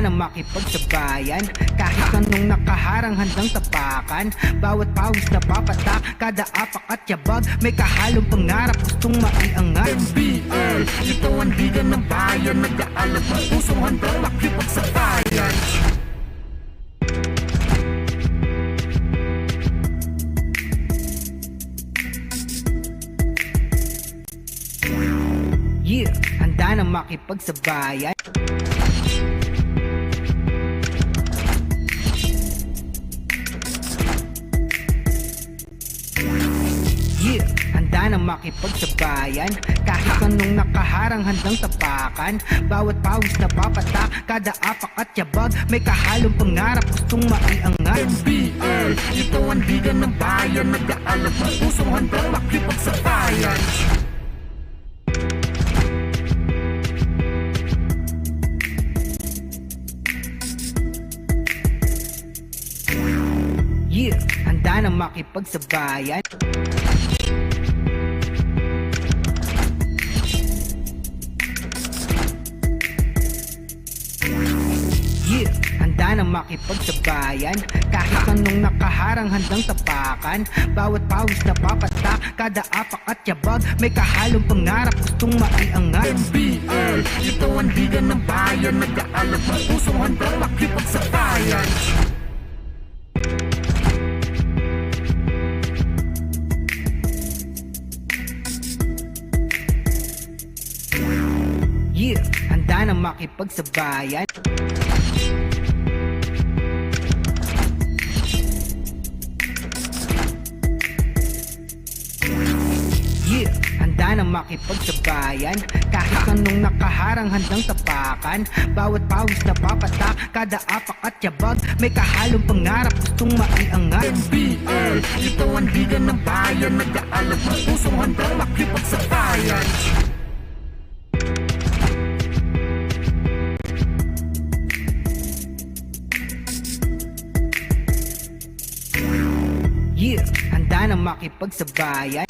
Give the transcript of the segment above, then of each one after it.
handa na makipagsabayan. Kahit anong nakaharang handang tapakan. Bawat pawis na papatak, kada apak at yabag, may kahalong pangarap, gustong maiangat. NBL, ito ang liga ng bayan, nag-aalab ang pusong handang makipagsabayan. Yeah, handa na makipagsabayan. Yeah, handa na makipagsabayan. Kahit anong nakaharang handang tapakan. Bawat pawis na papatak, kada apak at yabag, may kahalong pangarap, gustong maiangat. NBL, ito ang liga ng bayan, nag-aalab ang pusong handang makipagsabayan. Yeah, handa na makipagsabayan. Yeah, handa na makipagsabayan. Kahit anong nakaharang handang tapakan. Bawat pawis na papatak, kada apak at yabag, may kahalong pangarap, gustong maiangat. NBL, ito ang liga ng bayan, nag-aalab ang pusong handang makipagsabayan. Yeah, handa na makipagsabayan. Yeah, handa na makipagsabayan. Kahit anong nakaharang handang tapakan. Bawat pawis na papatak, kada apak at yabag, may kahalong pangarap, gustong maiangat. NBL, ito ang liga ng bayan, nag-aalab ang pusong handang makipagsabayan. Yeah, handa na makipagsabayan.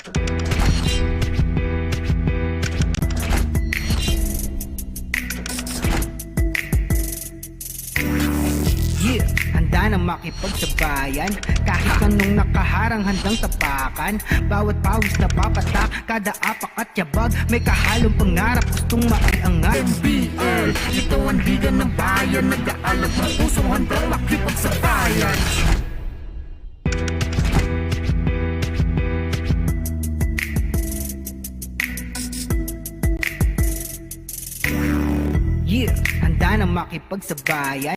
Yeah, handa na makipagsabayan. Kahit anong nakaharang handang tapakan. Bawat pawis na papatak, kada apak at yabag, may kahalong pangarap, gustong maiangat. NBL, ito ang liga ng bayan, nag-aalab ang pusong handang makipagsabayan. Yeah, handa na makipagsabayan.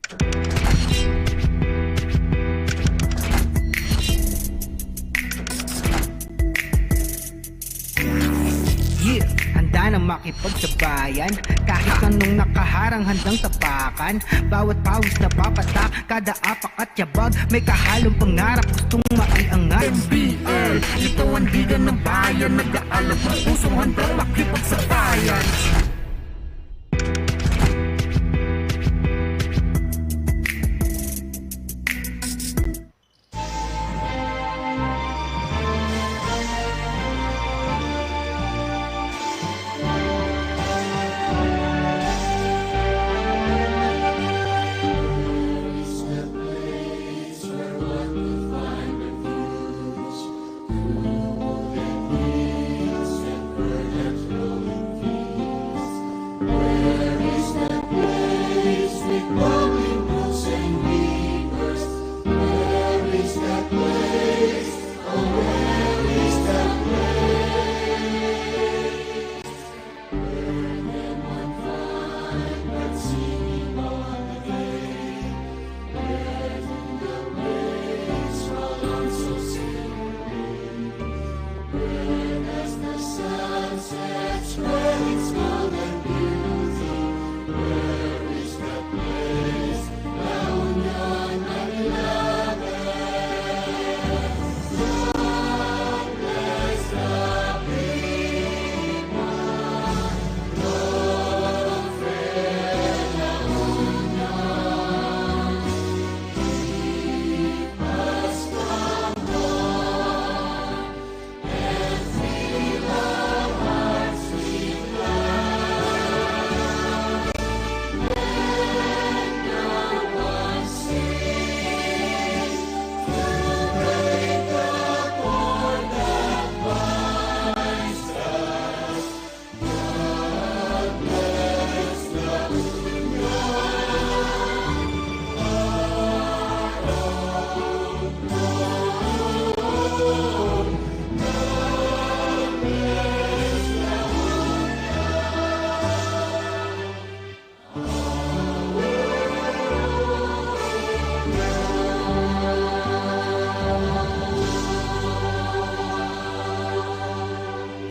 Yeah, handa na makipagsabayan. Kahit anong nakaharang handang tapakan. Bawat pawis na papatak, kada apak at yabag, may kahalong pangarap, gustong maiangat. NBL, ito ang liga ng bayan, nag-aalab ang pusong handang makipagsabayan.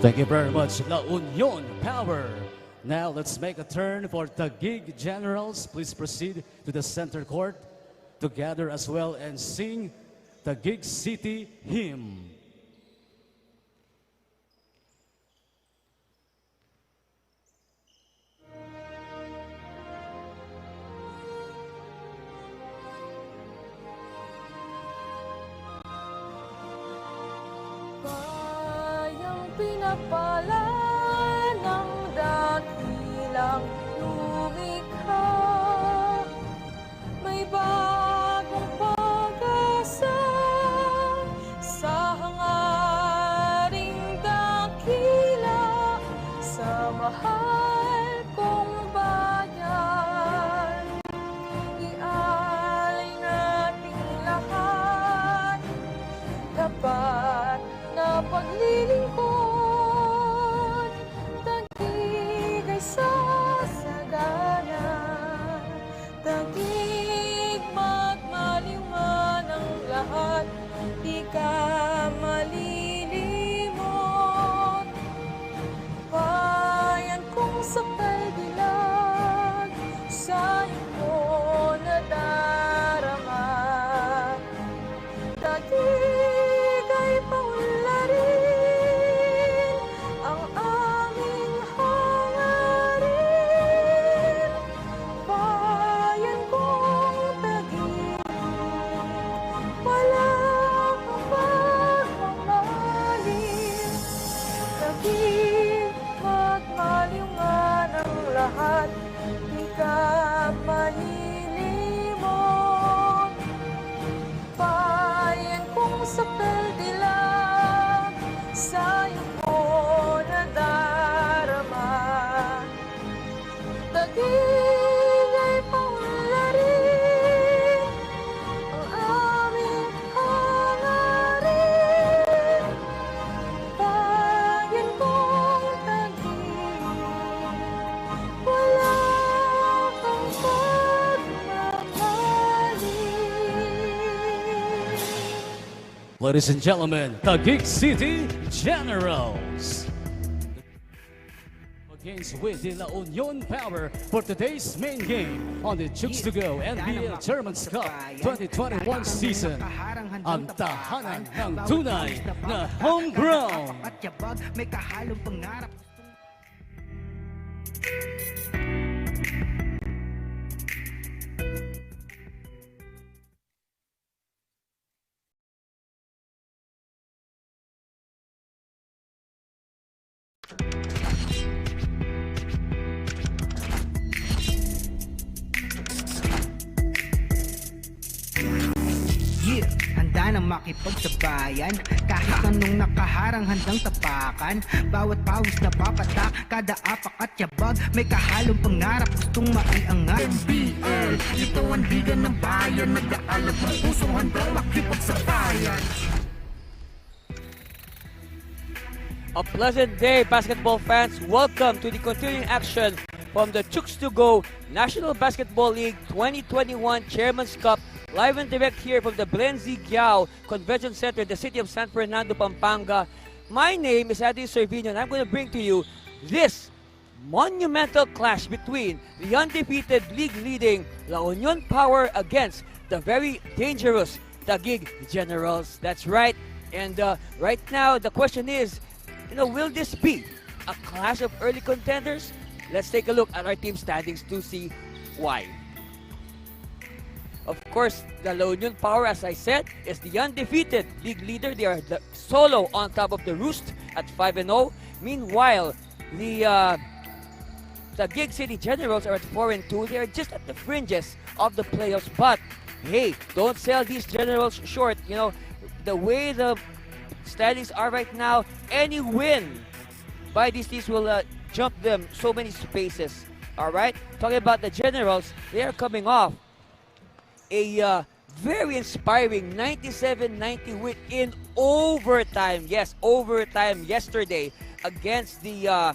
Thank you very much, La Union Power. Now let's make a turn for Taguig Generals. Please proceed to the center court to gather as well and sing Taguig City Hymn. Bayang pinapala ng dakilang lumikha, may bagong pag-asa sa hangaring dakila, sa mahal kong bayan. Ialay nating lahat, dapat na paglilingkod, Taguig ay sasagana. Taguig magmaliwan ang lahat, di ka malilimot. Bayan kong sakay dilag, sa iyo nadarama. Taguig ay paunlarin ang aming hangarin. Bayan kong Taguig, wala kang pagmamalim. Taguig, magmaliwan ang lahat, di ka malilimot. Bayan kong sakal dilag, sa iyo ko nadarama. Taguig ay paunlarin ang aming hangarin. Bayan kong Taguig, wala kang pagmamalim. Ladies and gentlemen, Taguig City Generals against with the La Union Power for today's main game on the Chooks-to-Go NBL Chairman's Cup 2021 season. Ang tahanan ng tunay na homegrown. At yabag, may kahalong pangarap. Yeah, handa nang makipagsabayan, kahit anong nakaharang handang tapakan. Bawat pawis na papatak, kada apak at yabag, may kahalong pangarap gustong maiangat. NBL, ito ang liga ng bayan, nag-aalab ng pusong handang makipagsabayan. A pleasant day, basketball fans. Welcome to the continuing action from the Chooks-to-Go National Basketball League 2021 Chairman's Cup, live and direct here from the Blenzy Giao Convention Center in the city of San Fernando, Pampanga. My name is Adi Servino, and I'm going to bring to you this monumental clash between the undefeated league-leading La Union Power against the very dangerous Taguig Generals. That's right. And right now, the question is, will this be a clash of early contenders? Let's take a look at our team standings to see why. Of course, the La Union Power, as I said, is the undefeated league leader. They are solo on top of the roost at 5-0. Meanwhile, the Taguig City Generals are at 4-2. They are just at the fringes of the playoffs. But hey, don't sell these Generals short. The way the standings are right now, any win by these teams will jump them so many spaces. All right, talking about the Generals, they are coming off a very inspiring 97-90 win in overtime. Yes, overtime yesterday against the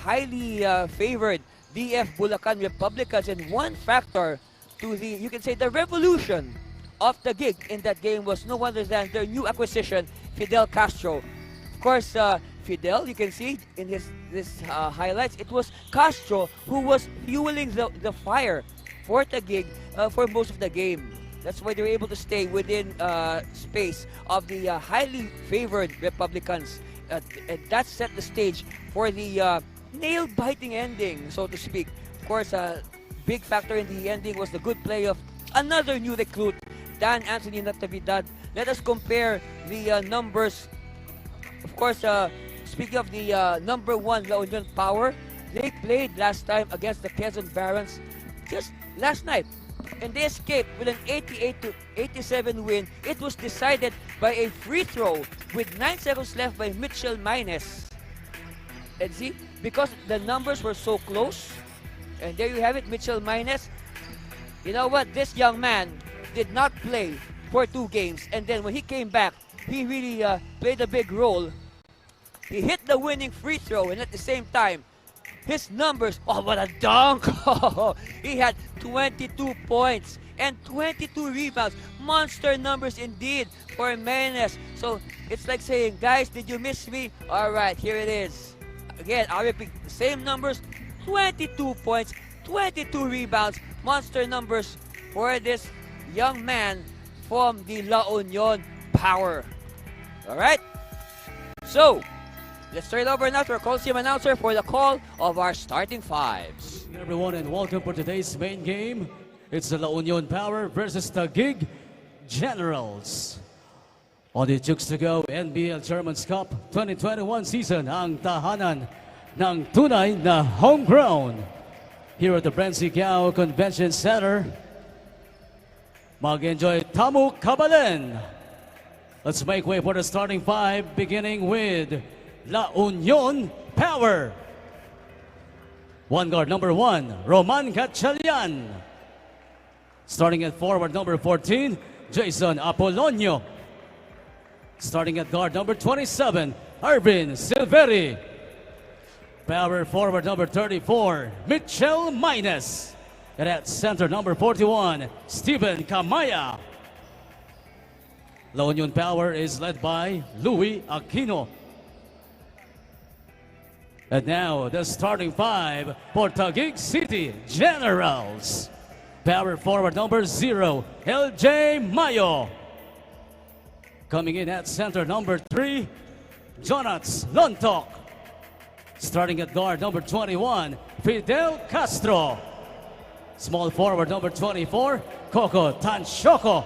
highly favored DF Bulacan Republicans. And one factor to the, you can say, the revolution of the gig in that game was no other than their new acquisition, Fidel Castro. Of course, Fidel, you can see in this highlights, it was Castro who was fueling the fire for Taguig for most of the game. That's why they were able to stay within space of the highly favored Republicans. And that set the stage for the nail-biting ending, so to speak. Of course, a big factor in the ending was the good play of another new recruit, Dan Anthony Natividad. Let us compare the numbers. Of course, speaking of the number 1 La Union Power, they played last time against the Quezon Barons just last night. And they escaped with an 88-87 win. It was decided by a free throw with 9 seconds left by Mitchell Mines. And see, because the numbers were so close, and there you have it, Mitchell Mines. You know what? This young man did not play for 2 games. And then when he came back, he really played a big role. He hit the winning free throw, and at the same time, his numbers, oh, what a dunk! He had 22 points and 22 rebounds. Monster numbers indeed for Menes. So it's like saying, guys, did you miss me? All right, here it is. Again, I'll repeat the same numbers, 22 points, 22 rebounds. Monster numbers for this young man from the La Union Power. All right? So, let's turn it over now to our Coliseum announcer for the call of our starting fives. Good everyone, and welcome for today's main game. It's the La Union Power versus Taguig Generals. On the Chooks-to-Go NBL Chairman's Cup 2021 season, ang tahanan ng tunay na homegrown. Here at the Brent-Sigao Convention Center, mag-enjoy Tamu Kabalen. Let's make way for the starting 5, beginning with La Union Power. One guard, number 1, Roman Gatchalian. Starting at forward, number 14, Jason Apolonio. Starting at guard, number 27, Arvin Silveri. Power forward, number 34, Mitchell Mines. And at center, number 41, Steven Kamaya. La Union Power is led by Louis Aquino. And now, the starting 5 for Taguig City Generals. Power forward number 0, LJ Mayo. Coming in at center, number 3, Jonats Lontok. Starting at guard, number 21, Fidel Castro. Small forward, number 24, Coco Tanshoko.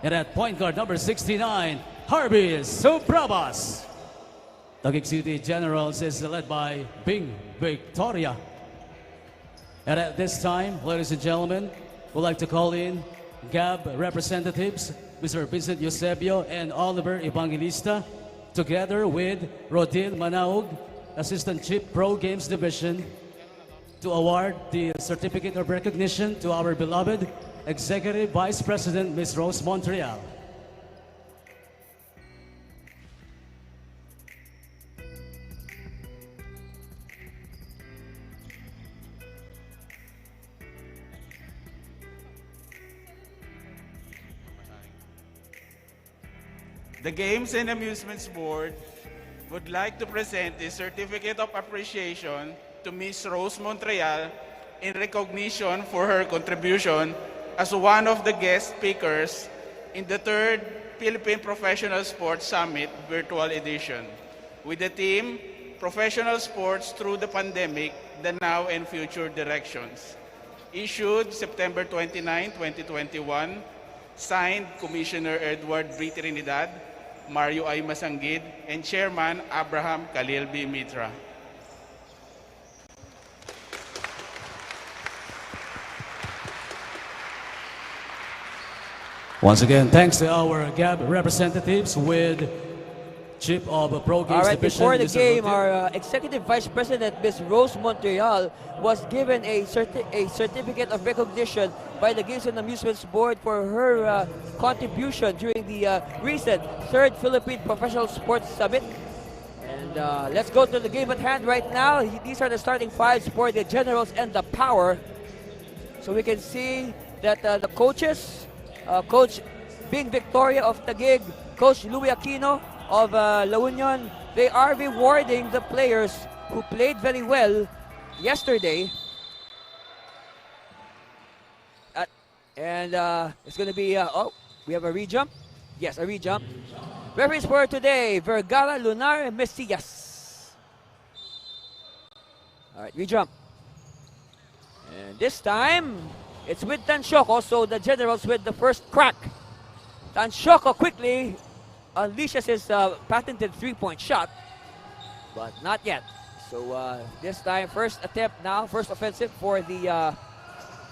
And at point guard, number 69, Harvey Subrabas. Taguig City Generals is led by Bing Victoria. And at this time, ladies and gentlemen, we'd like to call in GAB representatives, Mr. Vincent Eusebio and Oliver Evangelista, together with Rodil Manaug, Assistant Chief Pro Games Division, to award the Certificate of Recognition to our beloved Executive Vice President, Ms. Rose Montreal. The Games and Amusements Board would like to present the Certificate of Appreciation to Ms. Rose Montreal in recognition for her contribution as one of the guest speakers in the 3rd Philippine Professional Sports Summit Virtual Edition with the theme Professional Sports Through the Pandemic, the Now and Future Directions. Issued September 29, 2021, signed Commissioner Edward B. Trinidad, Mario I. Masangid, and Chairman Abraham Khalil B. Mitra. Once again, thanks to our GAB representatives with Chief of Pro Games All right, Division. before the Mr. game, Rodil. our Executive Vice President, Ms. Rose Montreal, was given a certificate of recognition by the Games and Amusements Board for her contribution during the recent 3rd Philippine Professional Sports Summit. And let's go to the game at hand right now. These are the starting 5s for the Generals and the Power. So we can see that the coaches, Coach Bing Victoria of Taguig, Coach Louis Aquino, of La Union, they are rewarding the players who played very well yesterday. It's going to be, we have a re-jump. Yes, a re-jump. Referees for today, Vergara, Lunar, and Mesías. All right, re-jump. And this time, it's with Tanchoco, so the Generals with the first crack. Tanchoco quickly unleashes his patented three-point shot, but not yet. So this time, first attempt now, first offensive for the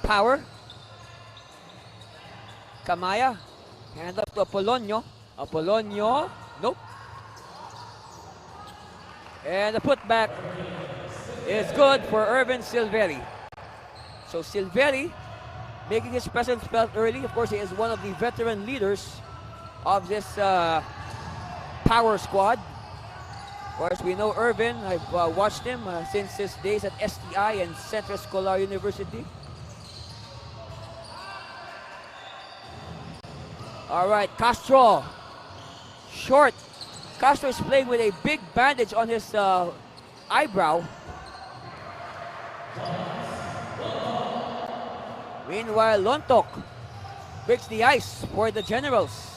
PAOwer. Kamaya, hand up to Apolonio. Apolonio, nope. And the putback is good for Irvin Silveri. So Silveri making his presence felt early. Of course, he is one of the veteran leaders of this PAOwer squad. Of course, we know Irvin. I've watched him since his days at STI and Central Scholar University. All right, Castro. Short. Castro is playing with a big bandage on his eyebrow. Meanwhile, Lontok breaks the ice for the Generals.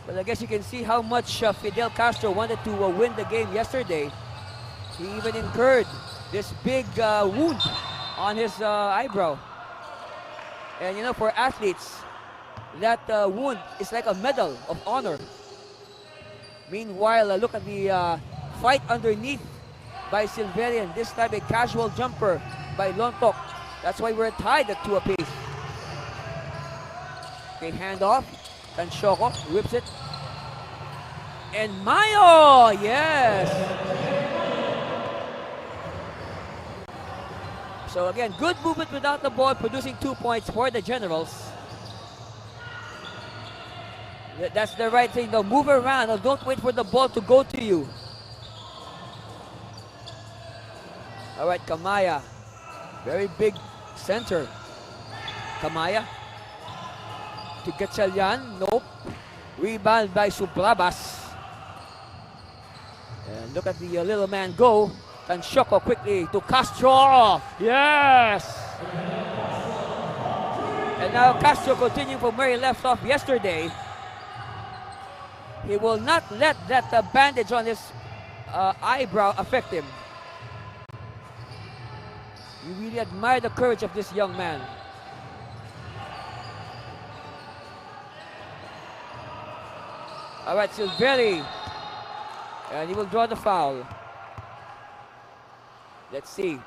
Well, I guess you can see how much Fidel Castro wanted to win the game yesterday. He even incurred this big wound on his eyebrow. And you know, for athletes, that wound is like a medal of honor. Meanwhile, look at the fight underneath by Silverian. This time a casual jumper by Lontok. That's why we're tied at 2 apiece. Okay, hand off. Tanchoco whips it. And Mayo, yes! So again, good movement without the ball, producing 2 points for the Generals. That's the right thing, though. Move around, don't wait for the ball to go to you. All right, Kamaya. Very big center. Kamaya. To Gatchalian, nope. Rebound by Sublabas. And look at the little man go. Tanchoco quickly to Castro. Yes! And now Castro continuing from where he left off yesterday. He will not let that bandage on his eyebrow affect him. You really admire the courage of this young man. All right, Silveri. And he will draw the foul. Let's see.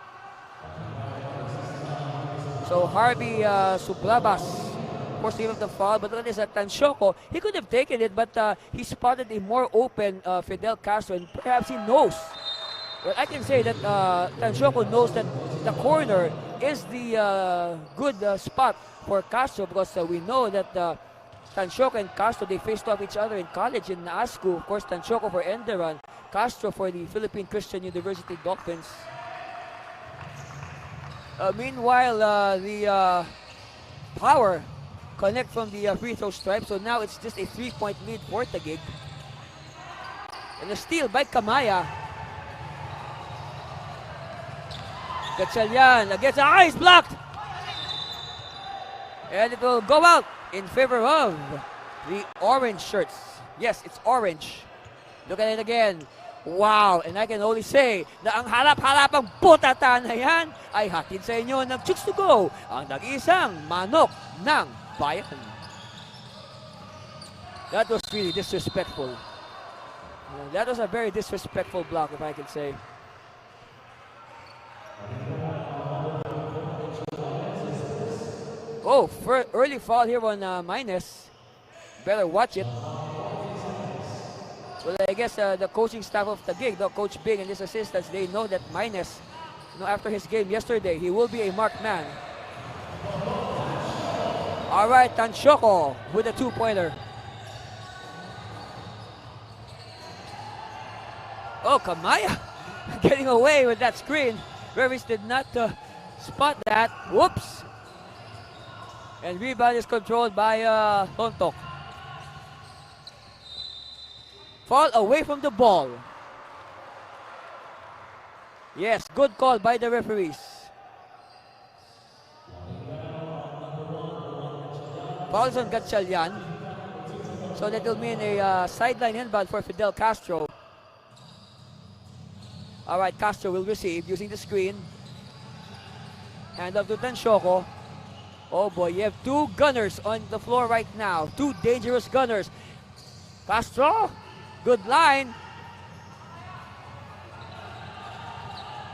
So Harvey Sublabas, of course, he gave the foul, but look at this at Tanchoco. He could have taken it, but he spotted a more open Fidel Castro, and perhaps he knows. Well, I can say that Tanchoco knows that the corner is the good spot for Castro, because we know that Tanchoco and Castro, they faced off each other in college in ASCU. Of course, Tanchoco for Enderan, Castro for the Philippine Christian University Dolphins. Meanwhile, the PAOwer connect from the free throw stripe, so now it's just a 3-point lead for Taguig. And a steal by Kamaya. Gatchalian against the eyes blocked. And it will go out in favor of the orange shirts. Yes, it's orange. Look at it again. Wow! And I can only say na ang harap-harapang putatan na yan ay hatid sa inyo ng Chooks-to-Go, ang nag-iisang manok ng bayan. That was really disrespectful. That was a very disrespectful block, if I can say. Oh, for early foul here on Minus. Better watch it. Well, I guess the coaching staff of Taguig, the Coach Big and his assistants, they know that Minus, after his game yesterday, he will be a marked man. All right, Tanchoco with a 2-pointer. Oh, Kamaya getting away with that screen. Revis did not spot that. Whoops. And rebound is controlled by Lontok. Fall away from the ball. Yes, good call by the referees. Fouls on Gatchalian. So that will mean a sideline inbound for Fidel Castro. Alright, Castro will receive using the screen. Hand off to Tanshoko. Oh boy, you have two gunners on the floor right now. Two dangerous gunners. Castro, good line.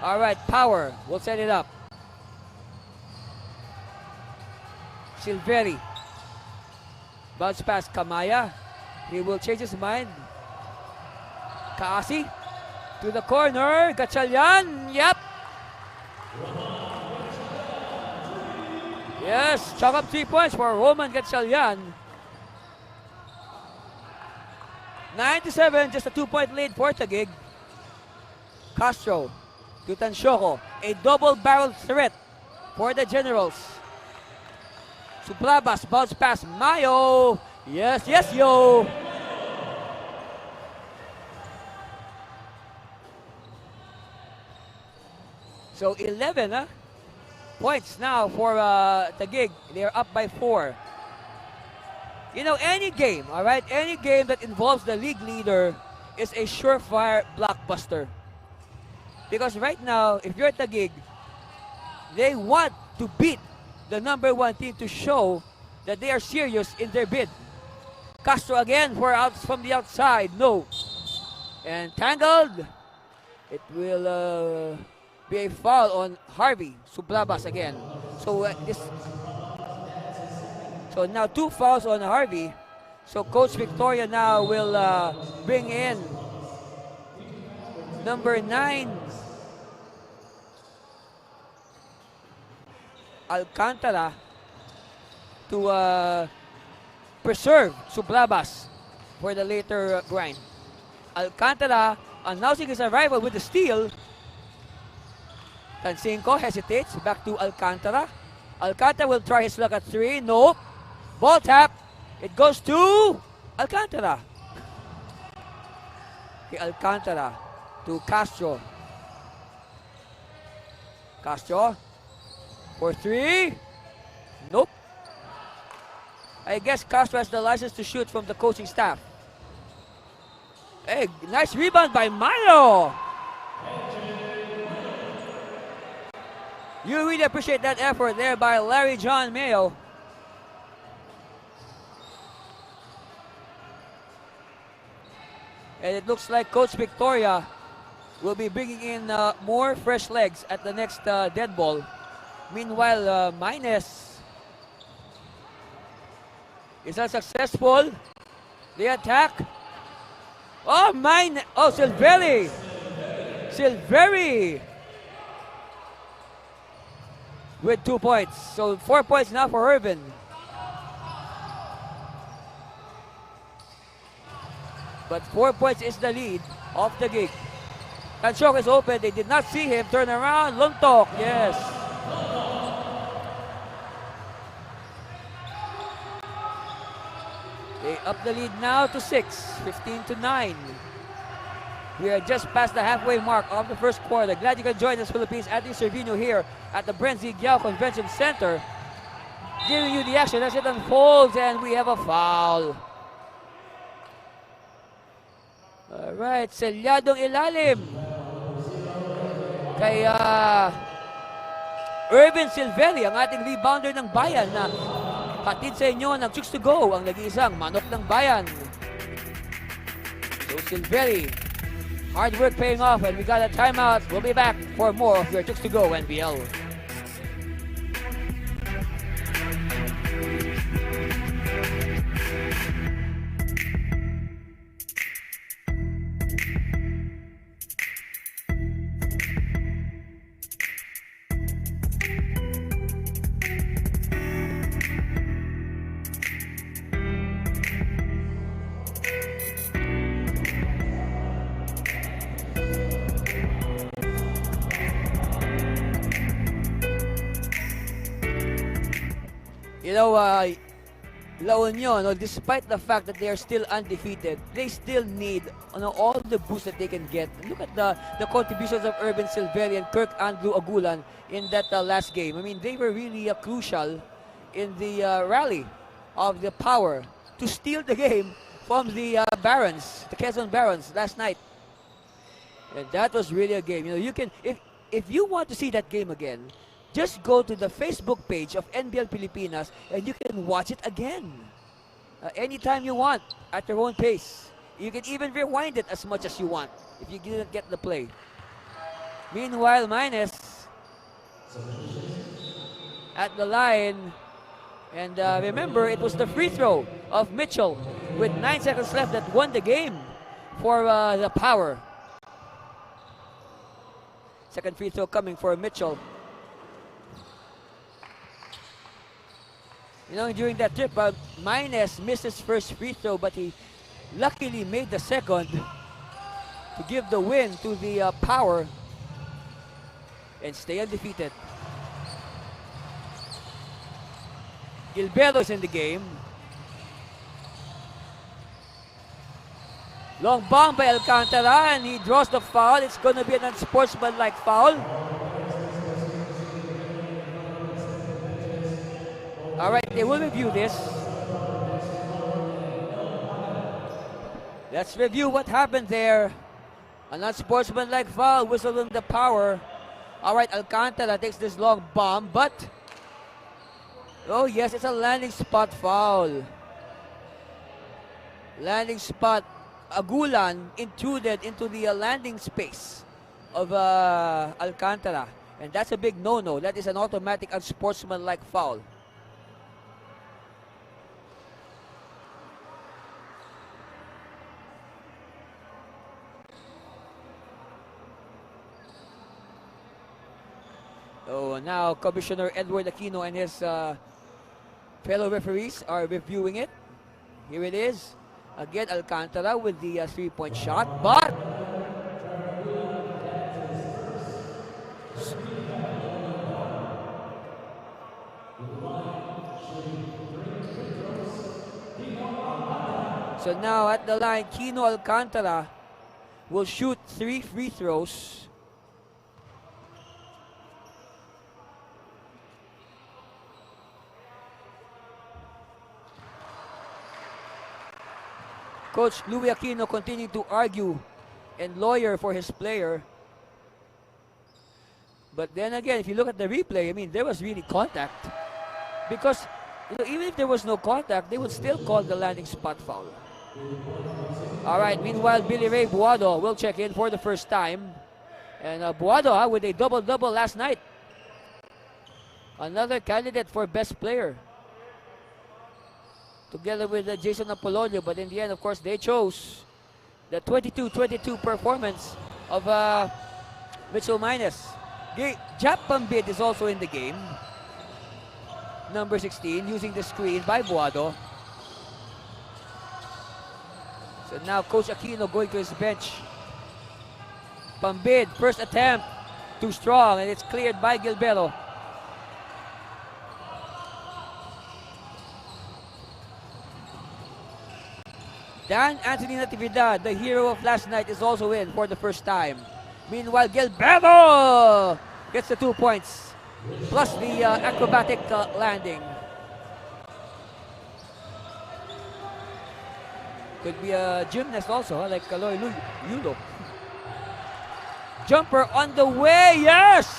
Alright, PAOwer will set it up. Silveri. Bounce pass Kamaya. He will change his mind. Kaasi to the corner. Gatchalian. Yep. Yes, chalk up 3 points for Roman Gatchalian. 97, just a 2-point lead for Taguig. Castro to Tanshoko. A double-barreled threat for the Generals. Suplabas, bounce pass, Mayo. Yes, yes, yo. So 11 points now for Taguig. They're up by 4. You know, any game, all right, any game that involves the league leader is a surefire blockbuster. Because right now, if you're Taguig, they want to beat the number 1 team to show that they are serious in their bid. Castro again from the outside. No. And tangled. It will be a foul on Harvey. Sublabas again. So so now 2 fouls on Harvey. So Coach Victoria now will bring in number 9, Alcantara, to preserve Sublabas for the later grind. Alcantara announcing his arrival with the steal. Tansinko hesitates, back to Alcantara. Alcantara will try his luck at 3. Nope. Ball tap. It goes to Alcantara. Okay, Alcantara to Castro. Castro for 3. Nope. I guess Castro has the license to shoot from the coaching staff. Hey, nice rebound by Mayo. You really appreciate that effort there by Larry John Mayo. And it looks like Coach Victoria will be bringing in more fresh legs at the next dead ball. Meanwhile, Mines is unsuccessful. The attack. Oh, Silveri. Silveri with 2 points. So 4 points now for Irvin. But 4 points is the lead of the gig. Tanshok is open. They did not see him. Turn around. Luntok. Yes. They up the lead now to 6. 15-9. We are just past the halfway mark of the first quarter. Glad you can join us, Philippines, Anthony Servino here at the Brenzy Giao Convention Center. Giving you the action as it unfolds, and we have a foul. Alright, selyadong ilalim. Kaya Irvin Silveri, ang ating rebounder ng bayan na hatid sa inyo ng Chooks-to-Go, ang nag-iisang manok ng bayan. So Silveri, hard work paying off, and we got a timeout. We'll be back for more of your Chooks-to-Go NBL. You know, La Union, despite the fact that they are still undefeated, they still need all the boost that they can get. Look at the contributions of Urban Silveri and Kirk Andrew Agulan in that last game. I mean, they were really crucial in the rally of the Power to steal the game from the Barons, the Quezon Barons last night. And that was really a game. You can, if you want to see that game again, just go to the Facebook page of NBL Pilipinas and you can watch it again. Anytime you want, at your own pace. You can even rewind it as much as you want if you didn't get the play. Meanwhile, Minus at the line. And remember, it was the free throw of Mitchell with 9 seconds left that won the game for the Power. Second free throw coming for Mitchell. During that trip, Minus missed his first free throw, but he luckily made the second to give the win to the Power and stay undefeated. Gilberto is in the game. Long bomb by Alcantara, and he draws the foul. It's going to be an unsportsmanlike foul. All right, they will review this. Let's review what happened there. An unsportsmanlike foul, whistle on the Power. All right, Alcantara takes this long bomb, but oh yes, it's a landing spot foul. Landing spot. Agulan intruded into the landing space of Alcantara. And that's a big no-no. That is an automatic unsportsmanlike foul. Oh, now Commissioner Edward Aquino and his fellow referees are reviewing it. Here it is. Again, Alcantara with the three-point shot, but so now at the line, Kino Alcantara will shoot 3 free throws. Coach Louis Aquino continuing to argue and lawyer for his player. But then again, if you look at the replay, I mean, there was really contact. Because, even if there was no contact, they would still call the landing spot foul. All right, meanwhile, Billy Ray Buado will check in for the first time. And Buado with a double-double last night. Another candidate for best player. Together with Jason Apolonio, but in the end, of course, they chose the 22-22 performance of Mitchell Minus. Jap Pambid is also in the game. Number 16, using the screen by Buado. So now Coach Aquino going to his bench. Pambid, first attempt, too strong, and it's cleared by Gilberto. Dan Anthony Natividad, the hero of last night, is also in for the first time. Meanwhile, Gilberto gets the 2 points, plus the acrobatic landing. Could be a gymnast also, like Kaloy Yulo. Jumper on the way, yes!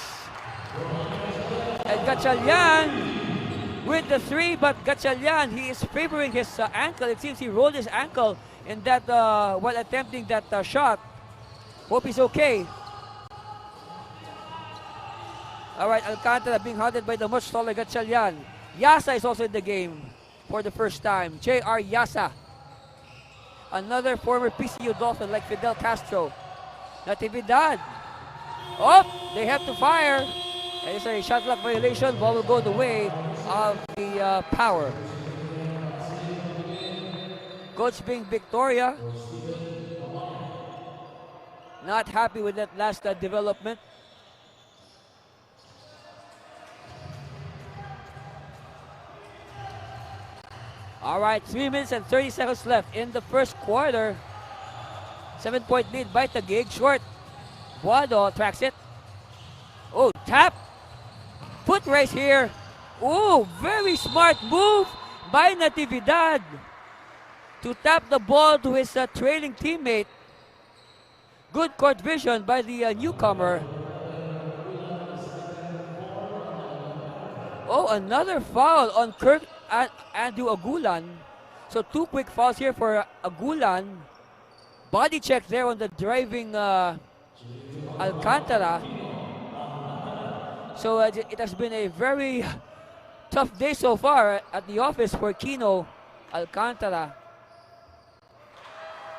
And Gatchalian with the 3, but Gatchalian, he is favoring his ankle. It seems he rolled his ankle in that while attempting that shot. Hope he's okay. All right, Alcantara being hunted by the much taller Gatchalian. Yasa is also in the game for the first time. J.R. Yasa. Another former PCU Dolphin like Fidel Castro. Natividad. Oh, they have to fire. And it's a shot clock violation. Ball will go the way of the Power. Coach being Victoria. Not happy with that last development. All right, 3 minutes and 30 seconds left in the first quarter. 7-point lead by Taguig. Short. Buado tracks it. Oh, tap. Foot race here. Oh, very smart move by Natividad to tap the ball to his trailing teammate. Good court vision by the newcomer. Oh, another foul on Kirk Andrew Agulan. So 2 quick fouls here for Agulan. Body check there on the driving Alcantara. So it has been a very tough day so far at the office for Kino Alcantara.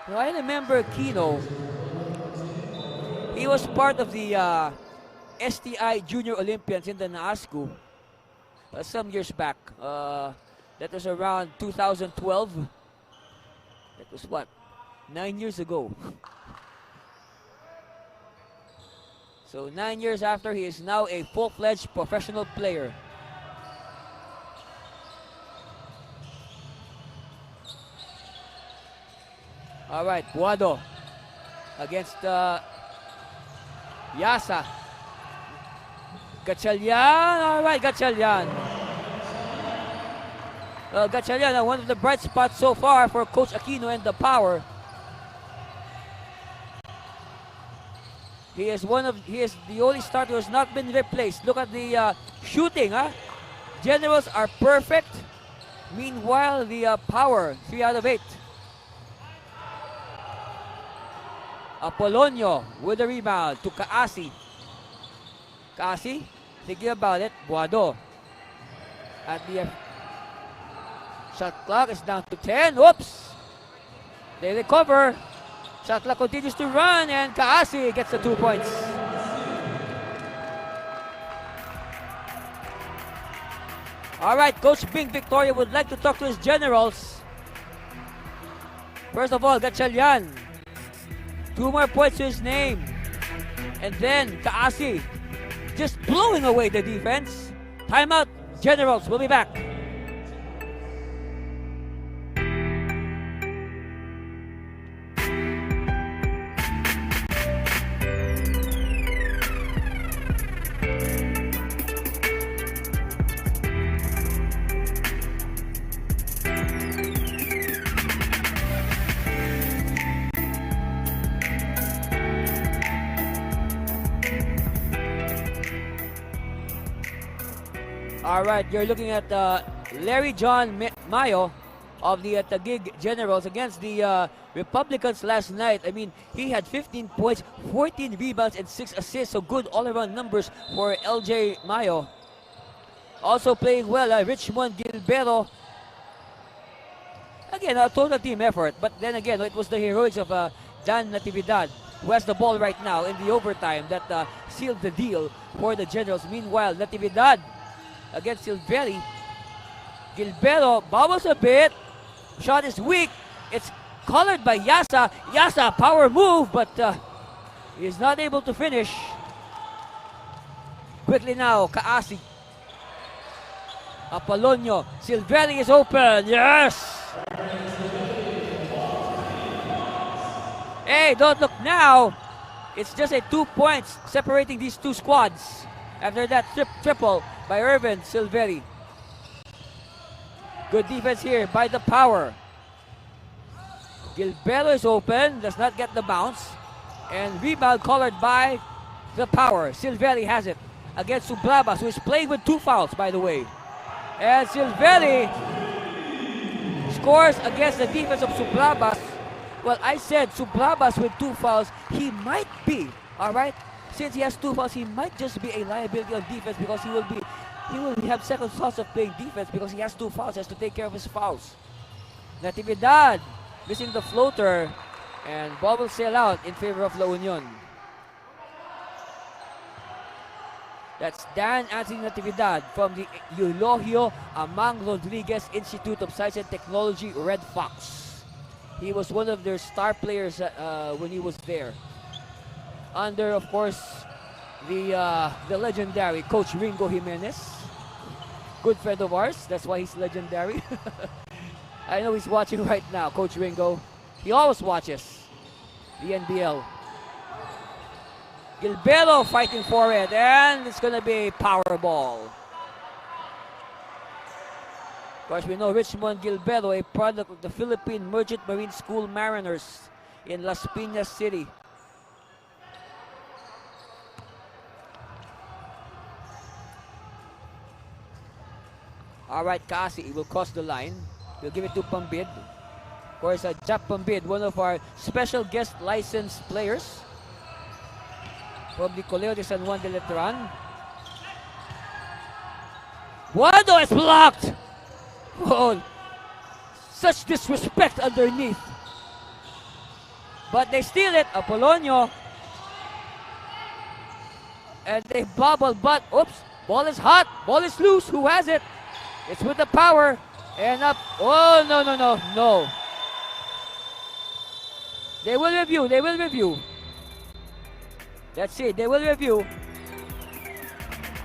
Now, I remember Kino. He was part of the STI Junior Olympians in the NASCU some years back. That was around 2012. That was what? 9 years ago. So 9 years after, he is now a full-fledged professional player. All right, Buado against Yasa. Gatchalian, all right, Gatchalian. Gatchalian, one of the bright spots so far for Coach Aquino and the PAOwer. He is the only starter who has not been replaced. Look at the shooting, huh? Generals are perfect. Meanwhile, the PAOwer, 3 out of 8. Apolonio with the rebound to Kaasi. Kaasi, thinking about it. Buado. At the shot clock is down to 10. Oops! They recover. Shot clock continues to run, and Kaasi gets the 2 points. All right, Coach Bing Victoria would like to talk to his generals. First of all, Gatchalian. 2 more points to his name. And then Kaasi just blowing away the defense. Timeout. Generals will be back. All right, you're looking at Larry John Mayo of the Taguig Generals against the Republicans last night. I mean, he had 15 points, 14 rebounds, and 6 assists. So good all-around numbers for LJ Mayo. Also playing well, Richmond Gilbero. Again, a total team effort. But then again, it was the heroics of Dan Natividad, who has the ball right now in the overtime that sealed the deal for the Generals. Meanwhile, Natividad against Silveri. Gilbero bobbles a bit. Shot is weak. It's colored by Yasa. Yasa, power move, but he is not able to finish. Quickly now, Kaasi. Apolonio. Silveri is open. Yes! Hey, don't look now. It's just a 2 points separating these two squads. After that triple by Irvin Silveri. Good defense here by the PAOwer. Gilbero is open, does not get the bounce. And rebound colored by the PAOwer. Silveri has it against Sublabas, who is playing with 2 fouls, by the way. And Silveri scores against the defense of Sublabas. Well, I said Sublabas with 2 fouls, he might be, all right? Since he has 2 fouls, he might just be a liability on defense because he will have second thoughts of playing defense because he has 2 fouls, he has to take care of his fouls. Natividad missing the floater, and ball will sail out in favor of La Union. That's Dan Anthony Natividad from the Eulogio Amang Rodriguez Institute of Science and Technology, Red Fox. He was one of their star players when he was there. Under, of course, the legendary Coach Ringo Jimenez. Good friend of ours, that's why he's legendary. I know he's watching right now, Coach Ringo. He always watches the NBL. Gilberto fighting for it, and it's going to be a power ball. Of course, we know Richmond Gilberto, a product of the Philippine Merchant Marine School Mariners in Las Piñas City. All right, Kasi will cross the line. We'll give it to Pambid. Of course, Jap Pambid, one of our special guest licensed players from the Colegio de San Juan de Letran. Wado is blocked! Oh, such disrespect underneath. But they steal it, Apolonio. And they bobble, but, oops, ball is hot, ball is loose, who has it? It's with the power, and up, oh, no. They will review. Let's see, they will review.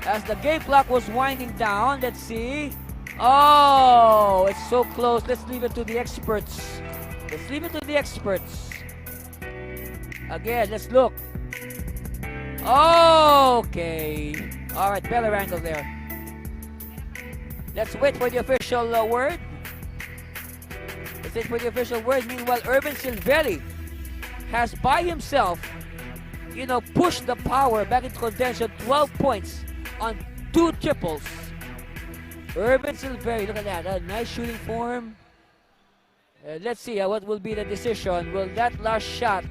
As the game clock was winding down, let's see. Oh, it's so close. Let's leave it to the experts. Again, let's look. Okay. All right, better angle there. Let's wait for the official word. Meanwhile, Urban Silveri has by himself, pushed the power back into contention. 12 points on 2 triples. Urban Silveri, look at that. A nice shooting form. Let's see what will be the decision. Will that last shot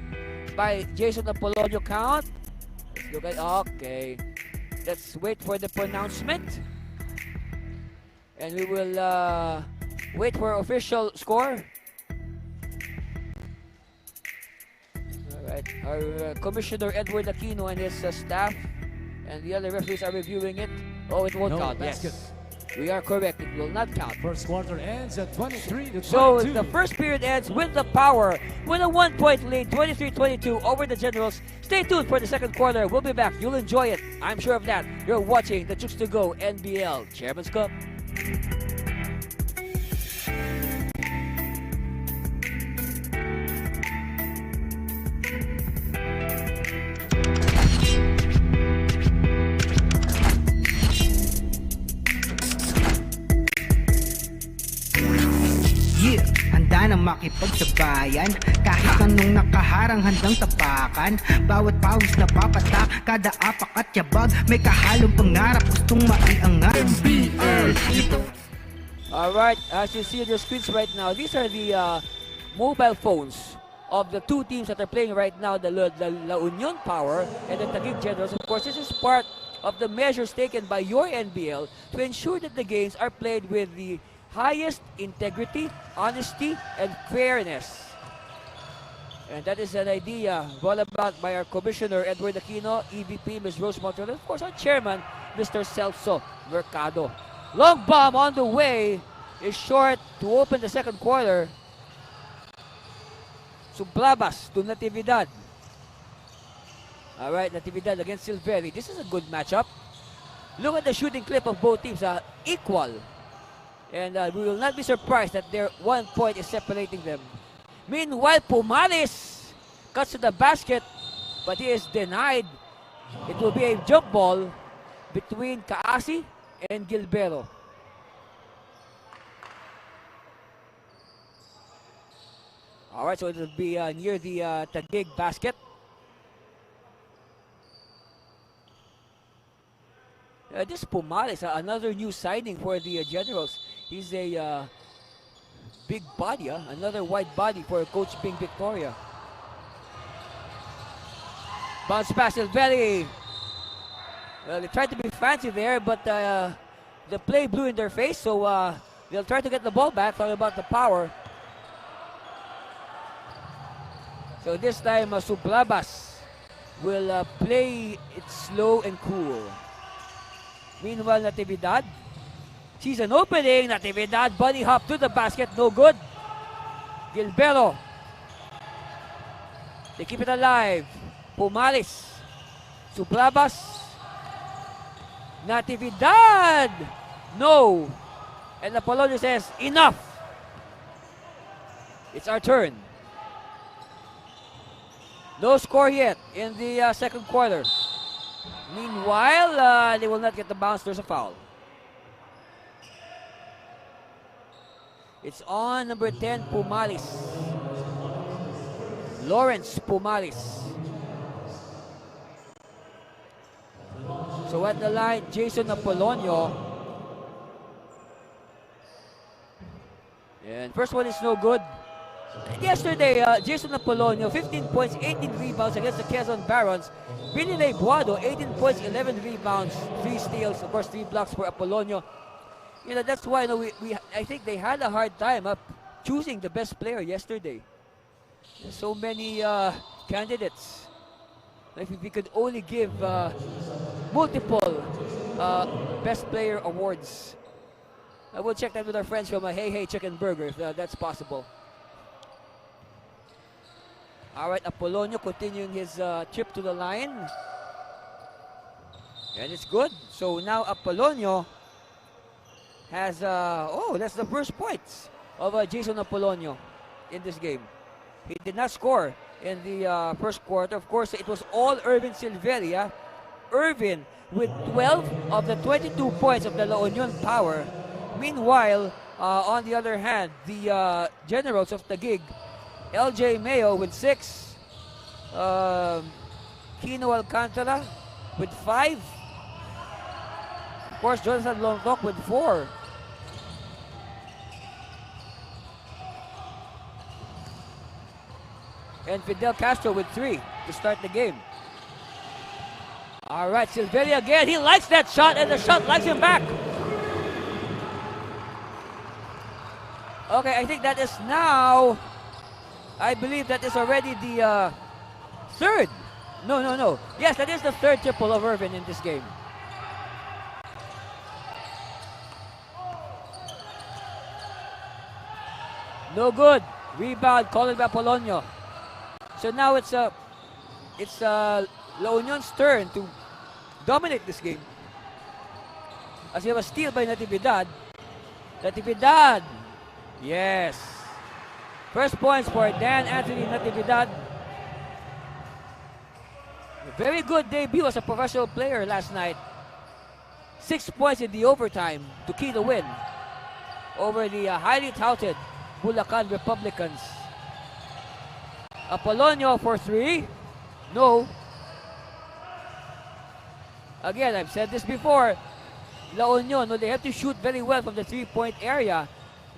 by Jason Apolonio count? Let's look at, okay. Let's wait for the pronouncement. And we will wait for official score. Alright, our Commissioner Edward Aquino and his staff and the other referees are reviewing it. Oh, it won't count. Basket. Yes, we are correct. It will not count. First quarter ends at 23-22. So the first period ends with the Power with a 1-point lead, 23-22 over the Generals. Stay tuned for the second quarter. We'll be back. You'll enjoy it. I'm sure of that. You're watching the Chooks-to-Go NBL Chairman's Cup. Handa na makipagsabayan kahit anong nakaharang handang tapakan. Bawat pawis na papatak, kada apak at yabag, may kahalong pangarap gustong maiangat. NBL. Alright, as you see on your screens right now, these are the mobile phones of the 2 teams that are playing right now, the La Union Power and the Taguig Generals. Of course, this is part of the measures taken by your NBL to ensure that the games are played with the highest integrity, honesty, and fairness. And that is an idea brought about by our Commissioner Edward Aquino, EVP Ms. Rose Montreal, and of course our Chairman, Mr. Celso Mercado. Long bomb on the way is short to open the second quarter. Sublabas to Natividad. Alright, Natividad against Silveri. This is a good matchup. Look at the shooting clip of both teams, equal. And we will not be surprised that their 1 point is separating them. Meanwhile, Pumalis cuts to the basket, but he is denied. It will be a jump ball between Kaasi and Gilberto. Alright, so it will be near the Taguig basket. This Pumalis, another new signing for the Generals. He's a big body, another wide body for Coach Ping Victoria. Bounce pass is very... Well, they tried to be fancy there, but the play blew in their face, so they'll try to get the ball back, talking about the Power. So this time, Sublabas will play it slow and cool. Meanwhile, Natividad sees an opening. Natividad bunny hop to the basket, no good. Gilberto. They keep it alive. Pumalis. Sublabas. Natividad. No. And Apolonio says, enough. It's our turn. No score yet in the second quarter. Meanwhile, they will not get the bounce. There's a foul. It's on number 10, Pumalis. Lawrence Pumalis. So at the line, Jason Apolonio. And first one is no good. Yesterday, Jason Apolonio, 15 points, 18 rebounds against the Quezon Barons. Binilay Buado, 18 points, 11 rebounds, 3 steals, of course 3 blocks for Apolonio. You know, that's why I think they had a hard time choosing the best player yesterday. There's so many candidates. If we could only give multiple best player awards. I will check that with our friends from Hey Hey Chicken Burger if that's possible. All right, Apolonio continuing his trip to the line. And it's good. So now Apolonio has, that's the first points of Jason Apolonio in this game. He did not score in the first quarter. Of course, it was all Irvin Silveria. Irvin with 12 of the 22 points of the La Union Power. Meanwhile, on the other hand, the Generals of Taguig, LJ Mayo with 6, Kino Alcantara with 5, of course Jonathan Longtok with 4. And Fidel Castro with 3 to start the game. All right, Silveria again, he likes that shot and the shot likes him back. Okay, I think that is now, I believe that is already the third. No. Yes, that is the third triple of Irvin in this game. No good. Rebound, called by Apolonio. So now it's La Union's turn to dominate this game. As you have a steal by Natividad. Natividad. Yes. First points for Dan Anthony Natividad. A very good debut as a professional player last night. 6 points in the overtime to key the win over the highly touted Bulacan Republicans. Apolonio for 3. No. Again, I've said this before. La Union, they have to shoot very well from the 3-point area.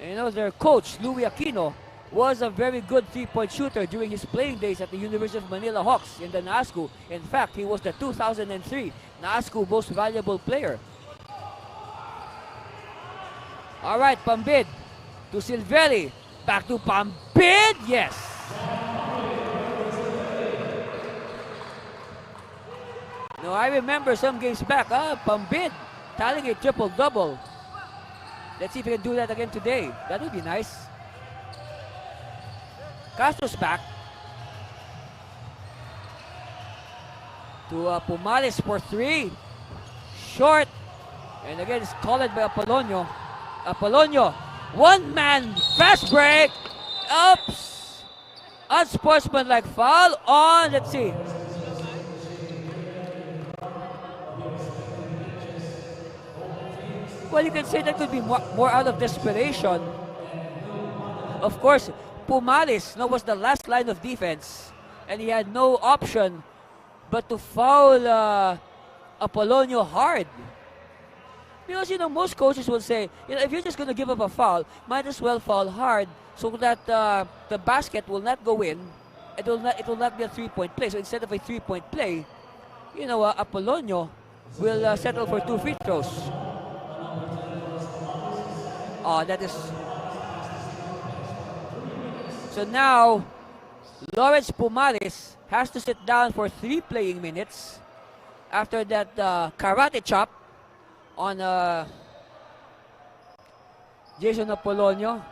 And, you know, their coach, Louis Aquino, was a very good 3-point shooter during his playing days at the University of Manila Hawks in the NASCU. In fact, he was the 2003 NASCU Most Valuable Player. All right, Pambid to Silveri. Back to Pambid. Yes. No, I remember some games back. Pambid tallying a triple-double. Let's see if he can do that again today. That would be nice. Castro's back. To Pumalis for 3. Short. And again, it's called by Apolonio. Apolonio. One-man fast break. Oops. Unsportsmanlike foul on, let's see. Well, you can say that could be more out of desperation. Of course, Pumalis was the last line of defense, and he had no option but to foul Apolonio hard. Because, you know, most coaches will say, you know, if you're just going to give up a foul, might as well foul hard so that the basket will not go in. It will not be a 3-point play. So instead of a 3-point play, you know, Apolonio will settle for 2 free throws. Oh, that is... So now, Lawrence Pumalis has to sit down for 3 playing minutes after that karate chop on Jason Apolonio.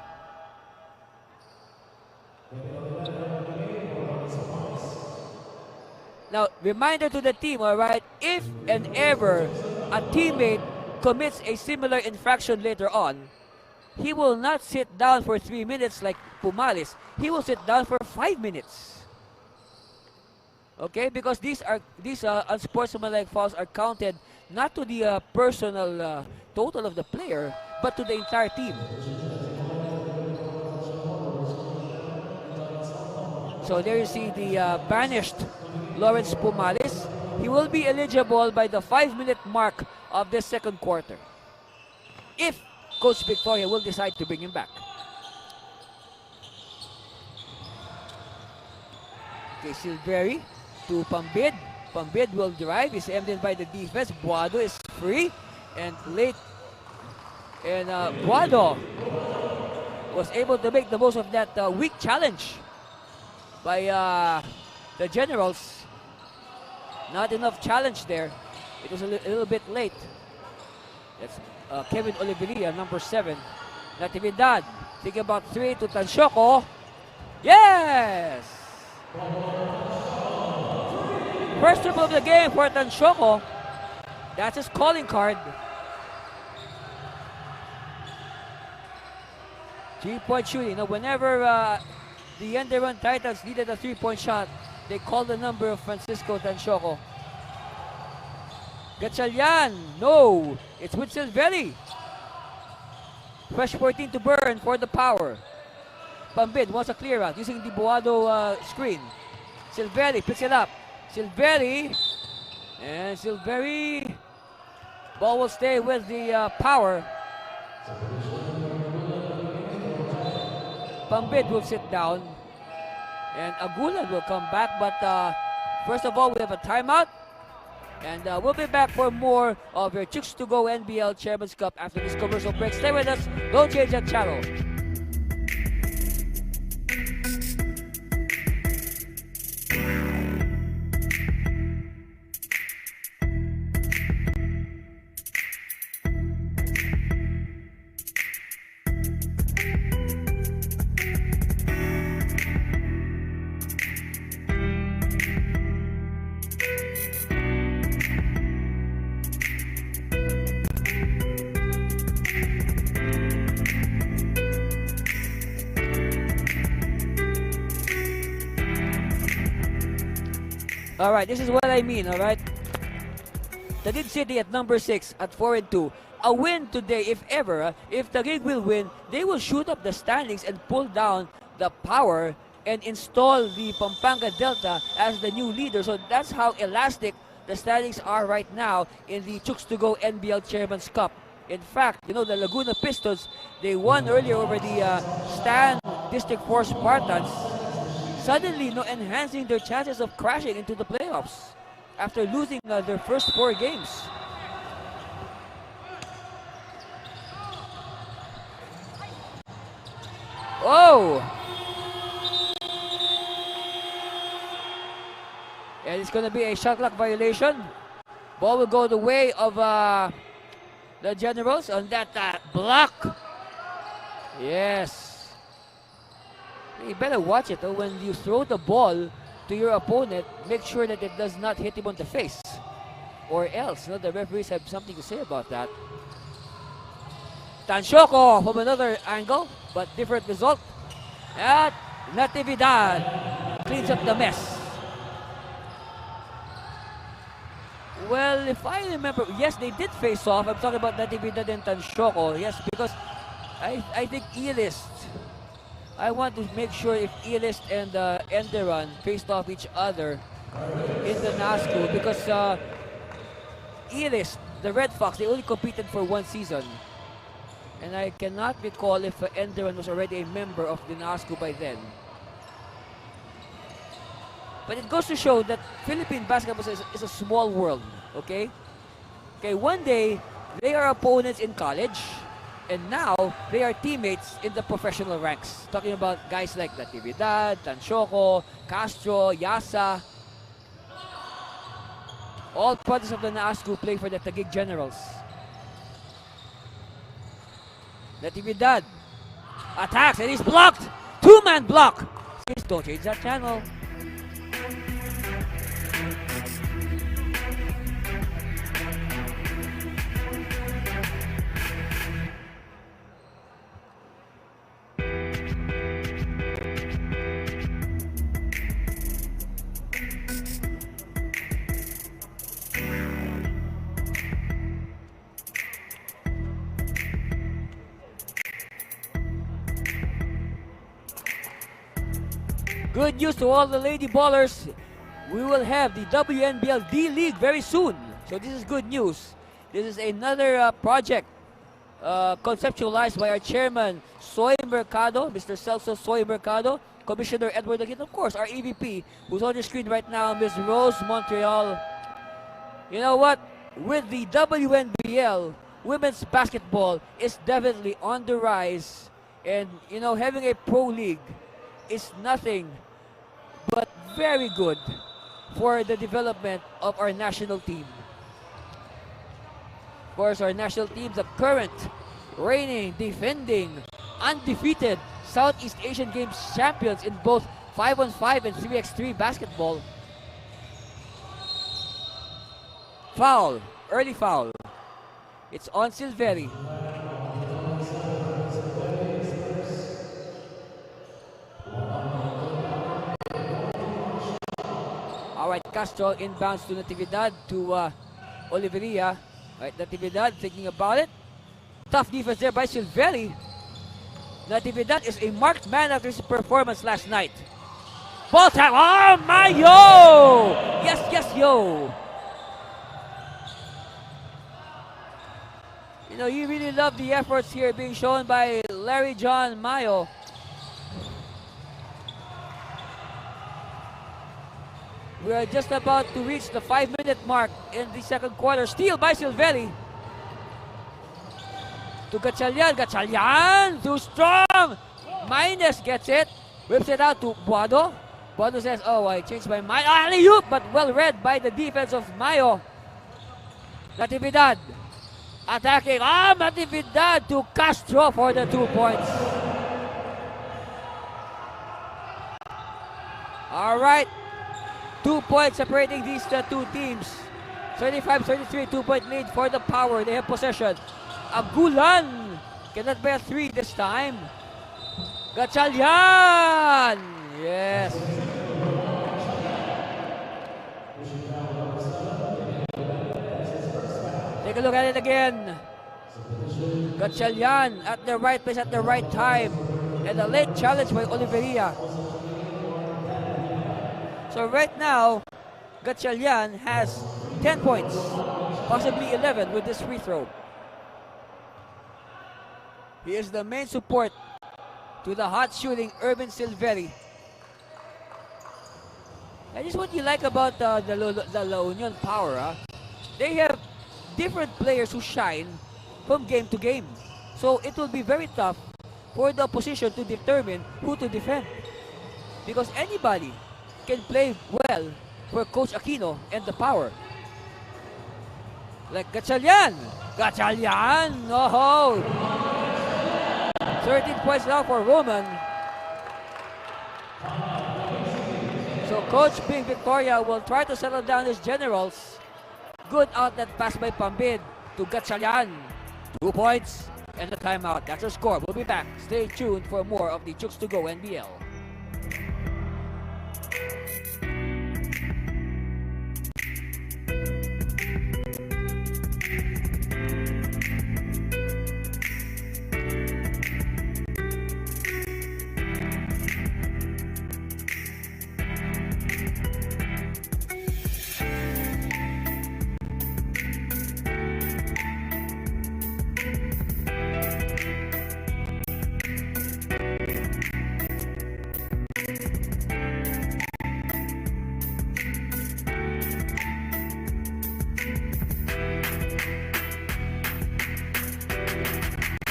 Now, reminder to the team, all right, if and ever a teammate commits a similar infraction later on, he will not sit down for 3 minutes like Pumalis. He will sit down for 5 minutes. Okay, because these unsportsmanlike fouls are counted not to the personal total of the player, but to the entire team. So there you see the banished Lawrence Pumalis. He will be eligible by the 5-minute mark of this second quarter, if Coach Victoria will decide to bring him back. Okay, Silveri to Pambid. Pambid will drive. He's ended by the defense. Buado is free and late. And Buado was able to make the most of that weak challenge by the Generals. Not enough challenge there. It was a little bit late. That's Kevin Oliveria, number 7. Natividad. Think about 3 to Tansyoko. Yes! First triple of the game for Tansyoko. That's his calling card. 3-point shooting. Now, whenever the Enderun Titans needed a 3-point shot, they called the number of Francisco Tansyoko. Gatchalian. No. It's with Silveri. Fresh 14 to burn for the Power. Pambid wants a clear out using the Buado screen. Silveri picks it up. Silveri. And Silveri. Ball will stay with the Power. Pambid will sit down. And Agulan will come back. But first of all, we have a timeout. And we'll be back for more of your Chooks-to-Go NBL Chairman's Cup after this commercial break. Stay with us. Don't change that channel. Alright, this is what I mean, alright? Taguig City at number 6 at 4-2. A win today, if ever, if Taguig will win, they will shoot up the standings and pull down the Power and install the Pampanga Delta as the new leader. So that's how elastic the standings are right now in the Chooks-to-Go NBL Chairman's Cup. In fact, you know, the Laguna Pistons, they won earlier over the Stan District 4 Spartans. Suddenly, enhancing their chances of crashing into the playoffs after losing their first 4 games. Oh! And it's going to be a shot clock violation. Ball will go the way of the Generals on that block. Yes. You better watch it, though. When you throw the ball to your opponent, make sure that it does not hit him on the face. Or else, the referees have something to say about that. Tansyoko from another angle, but different result. At Natividad cleans up the mess. Well, if I remember, yes, they did face off. I'm talking about Natividad and Tansyoko. Yes, because I think Elist. I want to make sure if Elist and Enderun faced off each other in the NASCO, because Elist, the Red Fox, they only competed for 1 season. And I cannot recall if Enderun was already a member of the NASCO by then. But it goes to show that Philippine basketball is a small world, okay? Okay, one day, they are opponents in college. And now, they are teammates in the professional ranks. Talking about guys like Natividad, Tansyoko, Castro, Yasa. All products of the NASCO play for the Taguig Generals. Natividad attacks and he's blocked! 2-man block! Please don't change that channel. Good news to all the Lady Ballers. We will have the WNBL D-League very soon. So this is good news. This is another project conceptualized by our chairman, Soy Mercado, Mr. Celso Soy Mercado, Commissioner Edward Aguit, of course, our EVP, who's on the screen right now, Ms. Rose Montreal. You know what? With the WNBL, women's basketball is definitely on the rise. And, you know, having a pro league is nothing but very good for the development of our national team. Of course, our national team, the current, reigning, defending, undefeated Southeast Asian Games champions in both 5-on-5 and 3x3 basketball. Foul, early foul. It's on Silveri. Alright, Castro inbounds to Natividad, to Oliveria. Alright, Natividad thinking about it. Tough defense there by Silveri. Natividad is a marked man after his performance last night. Ball tap. Oh my, yo! Yes, yes, yo! You know, you really love the efforts here being shown by Larry John Mayo. We are just about to reach the 5-minute mark in the second quarter. Steal by Silveri. To Gatchalian. Gatchalian too strong. Minus gets it. Whips it out to Buado. Buado says, oh, I changed my mind. Alley-oop, but well read by the defense of Mayo. Natividad. Attacking. Natividad to Castro for the 2 points. All right. 2 points separating these two teams. 35-33, 2-point lead for the Power. They have possession. Agulan cannot bear 3 this time. Gatchalian! Yes. Take a look at it again. Gatchalian at the right place at the right time. And a late challenge by Oliveria. So right now, Gatchalian has 10 points, possibly 11 with this free throw. He is the main support to the hot shooting Urban Silveri. That is what you like about the La Union Power. Huh? They have different players who shine from game to game. So it will be very tough for the opposition to determine who to defend. Because anybody can play well for Coach Aquino and the Power. Like Gatchalian. Gatchalian! Oh! 13 points now for Roman. So Coach Bing Victoria will try to settle down his generals. Good outlet pass by Pambid to Gatchalian. 2 points and the timeout. That's our score. We'll be back. Stay tuned for more of the Chooks-to-Go NBL.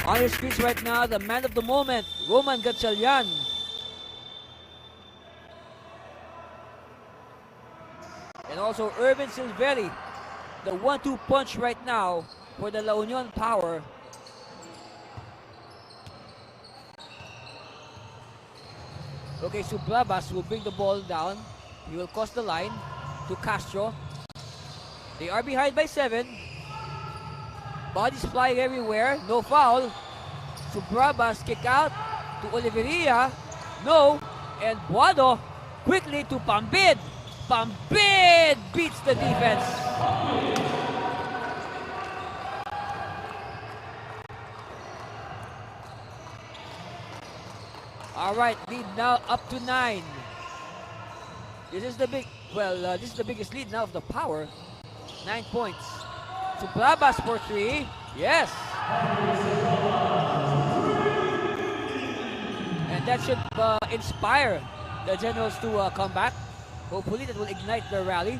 On your screens right now, the man of the moment, Roman Gatchalian. And also Urban Silveri, the 1-2 punch right now for the La Union Power. Okay, Subrabas will bring the ball down. He will cross the line to Castro. They are behind by 7. Bodies flying everywhere. No foul. Subrabas kick out to Oliveria. No. And Buado quickly to Pambid. Pambid beats the defense. All right, lead now up to 9. This is the this is the biggest lead now of the Power. 9 points. Suplabas for 3. Yes. And that should inspire the Generals to come back. Hopefully that will ignite their rally.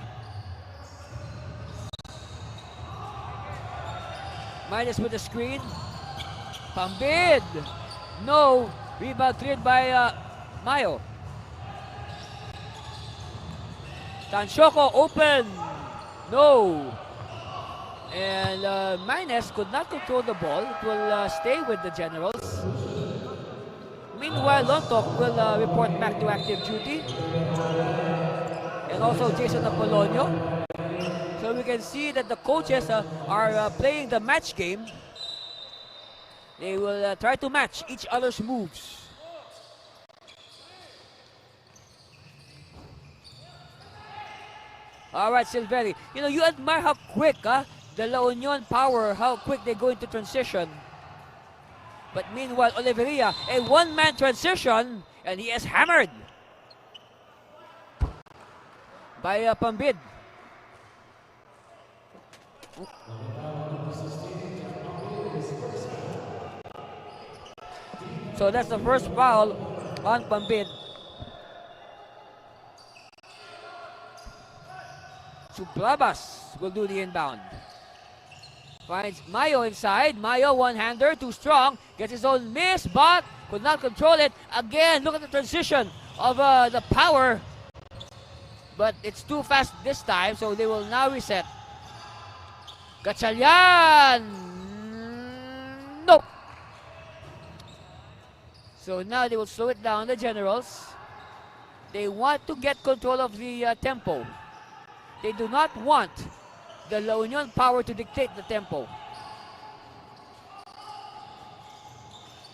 Minus with the screen. Pambid. No. Rebound cleared by Mayo. Tanshoko open. No. And Minus could not control the ball. It will stay with the Generals. Meanwhile, Lontok will report back to active duty. And also Jason Apolonio. So we can see that the coaches are playing the match game. They will try to match each other's moves. All right, Silveri. You know, you admire how quick the La Union Power, how quick they go into transition. But meanwhile, Oliveria, a one-man transition, and he is hammered by Pambid. So that's the first foul on Pambid. Suplabas will do the inbound. Finds Mayo inside. Mayo one-hander, too strong. Gets his own miss, but could not control it. Again, look at the transition of the Power. But it's too fast this time, so they will now reset. Gatchalian! Nope. So now they will slow it down, the Generals. They want to get control of the tempo. They do not want the La Union Power to dictate the tempo.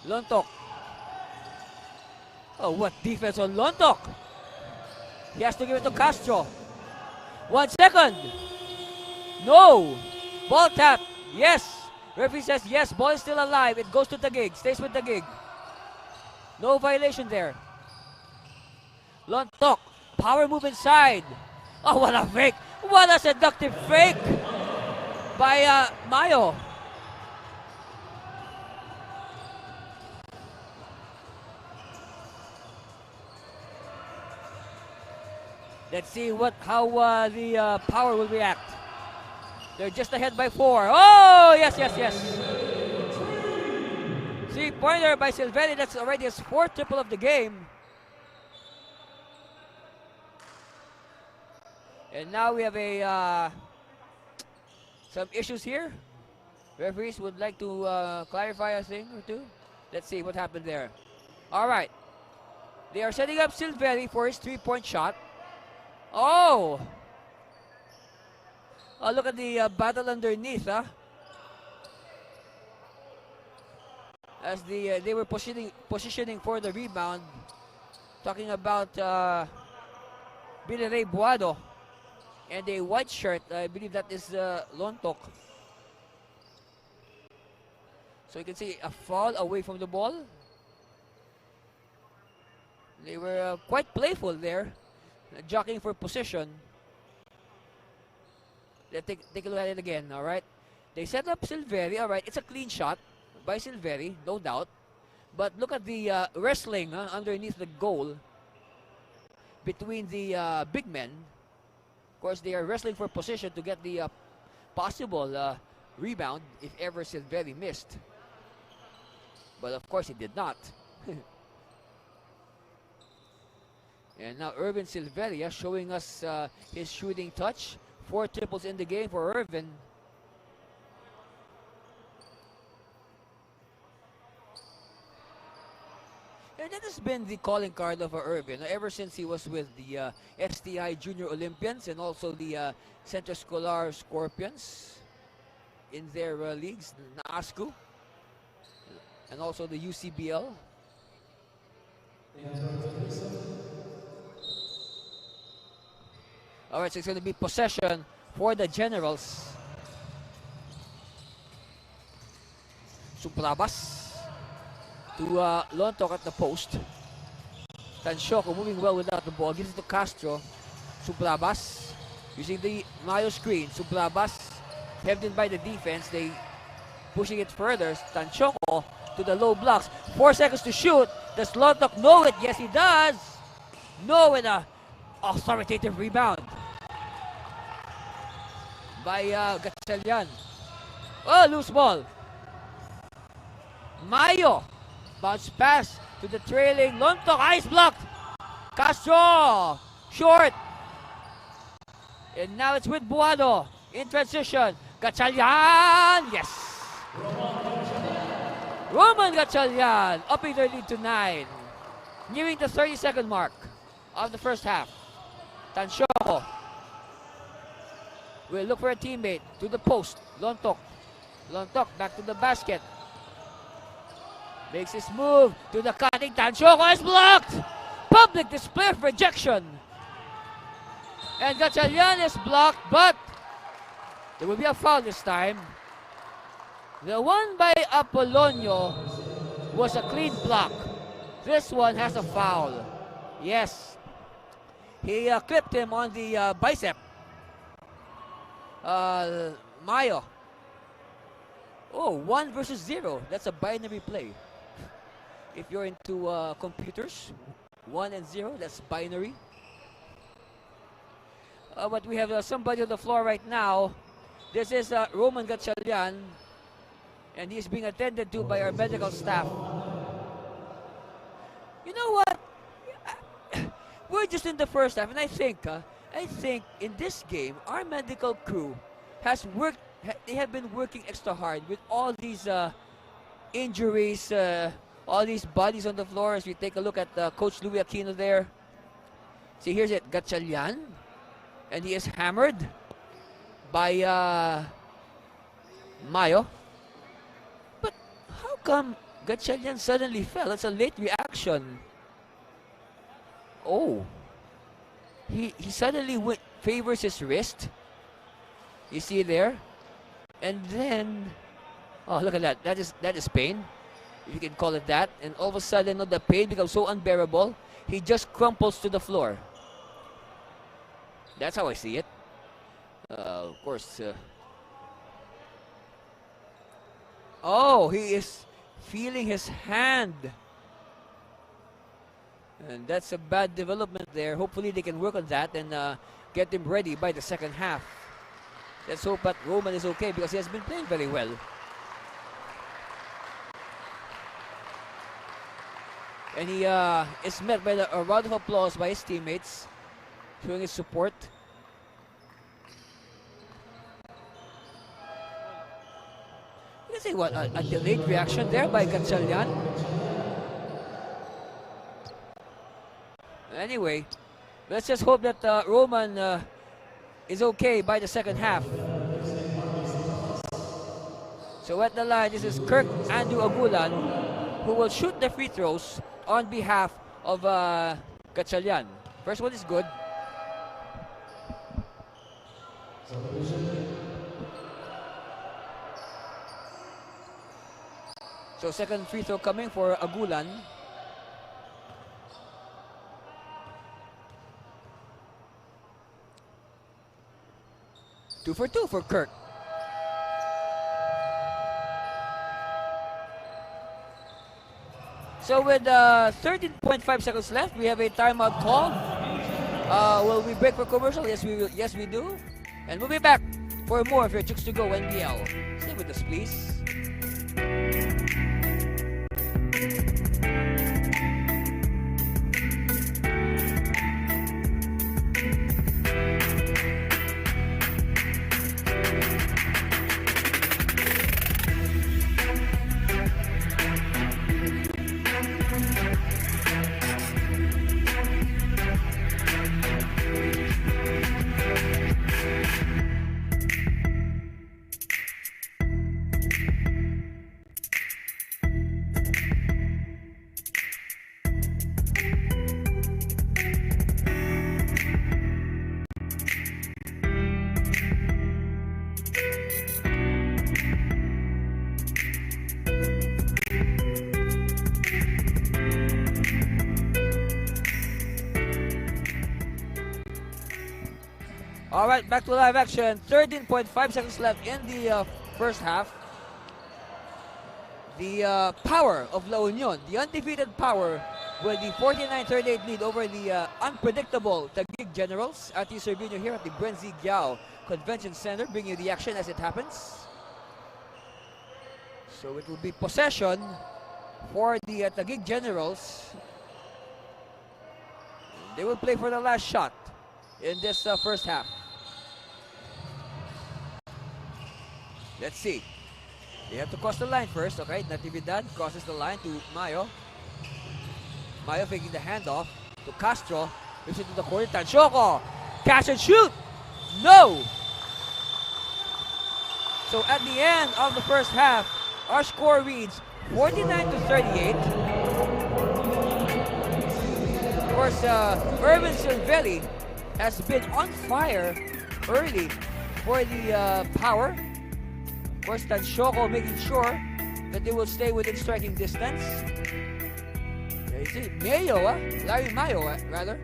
Lontok. Oh, what defense on Lontok. He has to give it to Castro. 1 second. No. Ball tap. Yes. Referee says yes. Ball is still alive. It goes to Taguig. Stays with Taguig. No violation there. Lontok. Power move inside. Oh, what a fake. What a seductive fake by Mayo. Let's see how the Power will react. They're just ahead by 4. Oh, yes, yes, yes. 3-pointer by Silveri. That's already his 4th triple of the game. And now we have some issues here. Referees would like to clarify a thing or two. Let's see what happened there. All right. They are setting up Silveri for his 3-point shot. Oh! Oh, look at the battle underneath, huh? As they were positioning for the rebound. Talking about Billy Ray Buado. And a white shirt, I believe that is Lontok. So you can see a foul away from the ball. They were quite playful there, jockeying for position. Let's take a look at it again, all right? They set up Silveri, all right? It's a clean shot by Silveri, no doubt. But look at the wrestling underneath the goal between the big men. Of course, they are wrestling for position to get the possible rebound if ever Silveri missed. But of course, he did not. And now Irvin Silveria showing us his shooting touch. 4 triples in the game for Irvin. And that has been the calling card of Irvin ever since he was with the STI Junior Olympians and also the Centro Escolar Scorpions in their leagues, NASCU, and also the UCBL. All right, so it's going to be possession for the Generals. Suplabas to Lontok at the post. Tanshoko moving well without the ball. Gives it to Castro. Sublabas. Using the Mayo screen. Sublabas. Hemmed in by the defense. They pushing it further. Tanchoko to the low blocks. 4 seconds to shoot. Does Lontok know it? Yes, he does. No, with a authoritative rebound by Gatchalian. Oh, loose ball. Mayo. Bounce pass to the trailing Lontok. Ice blocked. Castro. Short. And now it's with Buado. In transition. Gatchalian. Yes. Roman Gatchalian upping their lead to 9. Nearing the 30-second mark of the first half. Tanchoko will look for a teammate to the post. Lontok. Lontok back to the basket. Makes his move to the cutting. Tanchoko is blocked. Public display of rejection. And Gatchalian is blocked, but there will be a foul this time. The one by Apollonio was a clean block. This one has a foul. Yes. He clipped him on the bicep. Mayo. Oh, 1 versus 0. That's a binary play. If you're into computers, 1 and 0, that's binary. But we have somebody on the floor right now. This is Roman Gatchalian, and he's being attended to by our medical staff. You know what? We're just in the first half, and I think in this game, our medical crew has worked. They have been working extra hard with all these injuries, all these bodies on the floor. As we take a look at Coach Louis Aquino there. See, here's it, Gatchalian, and he is hammered by Mayo. But how come Gatchalian suddenly fell? It's a late reaction. Oh, he suddenly favors his wrist. You see there, and then, oh, look at that. That is pain, if you can call it that. And all of a sudden, the pain becomes so unbearable, he just crumples to the floor. That's how I see it. Of course. Oh, he is feeling his hand. And that's a bad development there. Hopefully they can work on that and get him ready by the second half. Let's hope that Roman is okay because he has been playing very well. And he is met by a round of applause by his teammates, showing his support. You can say what, a delayed reaction there by Gatchalian. Anyway, let's just hope that Roman is okay by the second half. So at the line, this is Kirk Andrew Agulan, who will shoot the free throws on behalf of Gatchalian. First one is good. So second free throw coming for Agulan. Two for two for Kirk. So with 13.5 seconds left, we have a timeout call. Will we break for commercial? Yes, we will. Yes, we do. And we'll be back for more of your Chooks-to-Go NBL. Stay with us, please. All right, back to live action. 13.5 seconds left in the first half. The Power of La Union, the undefeated Power, with the 49-38 lead over the unpredictable Taguig Generals. At Servino here at the Brenzi Giao Convention Center, bringing you the action as it happens. So it will be possession for the Taguig Generals. They will play for the last shot in this first half. Let's see. They have to cross the line first, okay? Natividad crosses the line to Mayo. Mayo faking the handoff to Castro. Gives it to the corner. Tanchoco. Catch and shoot. No! So at the end of the first half, our score reads 49-38. Of course, Irvin Cervelli has been on fire early for the Power. Of course, Tanchoco making sure that they will stay within striking distance. There you see, Mayo, Larry Mayo, rather.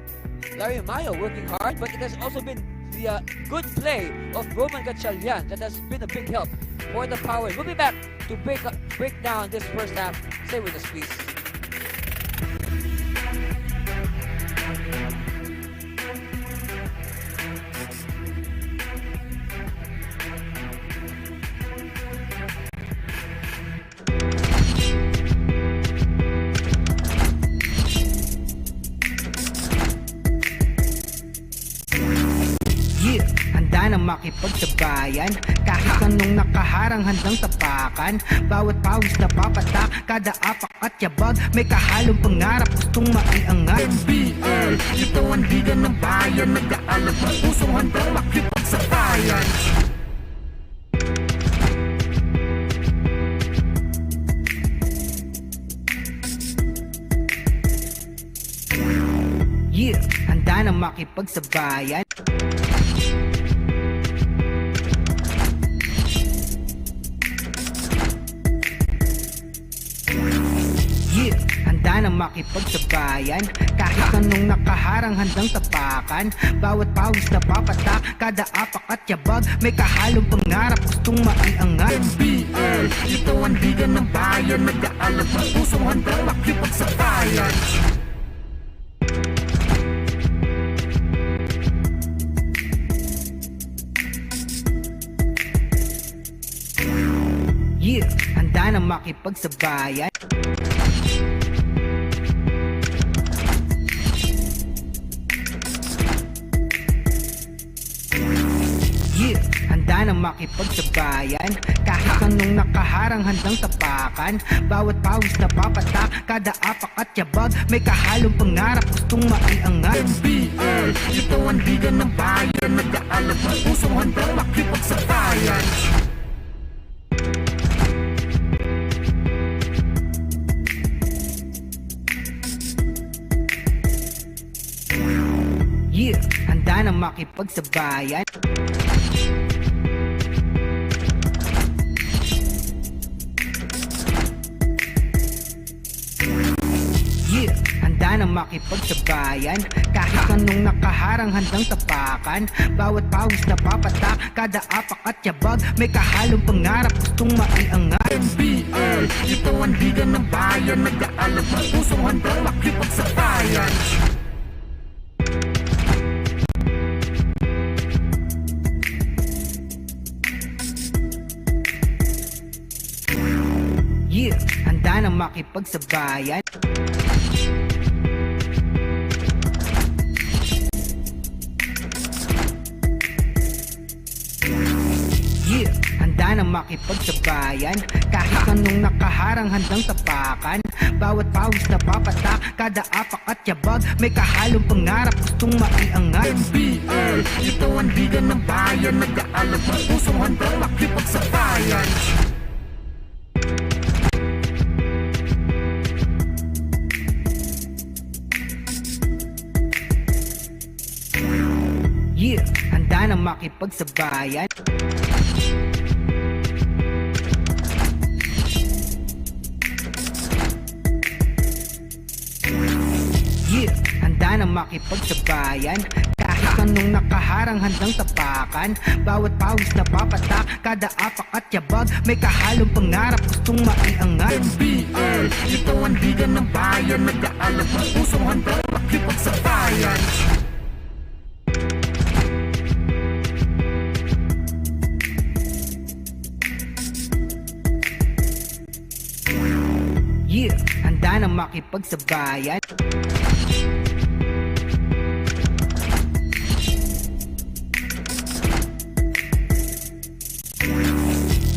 Larry Mayo working hard, but it has also been the good play of Roman Gatchalian that has been a big help for the Power. We'll be back to break down this first half. Stay with us, please. Na makipagsabayan kahit anong nakaharang handang tapakan. Bawat pawis na papatak, kada apak at yabag may kahalong pangarap gustong maiangat. NBL, ito ang liga ng bayan, nag-aalab ng pusong handang makipagsabayan. Yeah, handa na makipagsabayan. Handa na makipagsabayan kahit anong nakaharang handang tapakan. Bawat pawis na papatak, kada apak at yabag may kahalong pangarap gustong maiangat. NBL, ito ang liga ng bayan, nag-aalab ng pusong handang makipagsabayan. Yeah, handa na makipagsabayan. Yeah, handa na makipagsabayan kahit anong nakaharang handang tapakan. Bawat pawis na papatak, kada apak at yabag may kahalong pangarap gustong maiangat. NBL, ito ang liga ng bayan, nag-aalab ng pusong handang makipagsabayan. Yeah, handa na makipagsabayan. Yeah, handa na makipagsabayan kahit anong nakaharang handang tapakan. Bawat pawis na papatak, kada apak at yabag may kahalong pangarap gustong maiangat. NBL, ito ang liga ng bayan, nag-aalab ng pusong handang makipagsabayan. Yeah, handa na makipagsabayan. Yeah, handa na makipagsabayan kahit anong nakaharang handang tapakan. Bawat pawis na papatak, kada apak at yabag may kahalong pangarap gustong maiangat. NBL, ito ang liga ng bayan, nag-aalab ng pusong handang makipagsabayan. Yeah, handa na makipagsabayan. Yeah, handa na makipagsabayan Kahit anong nakaharang handang tapakan, bawat pawis na papatak, kada apak at yabag, may kahalong pangarap gustong maiangat. NBL, ito ang liga ng bayan, nag-aalab ng pusong handang makipagsabayan. Yeah, handa na makipagsabayan.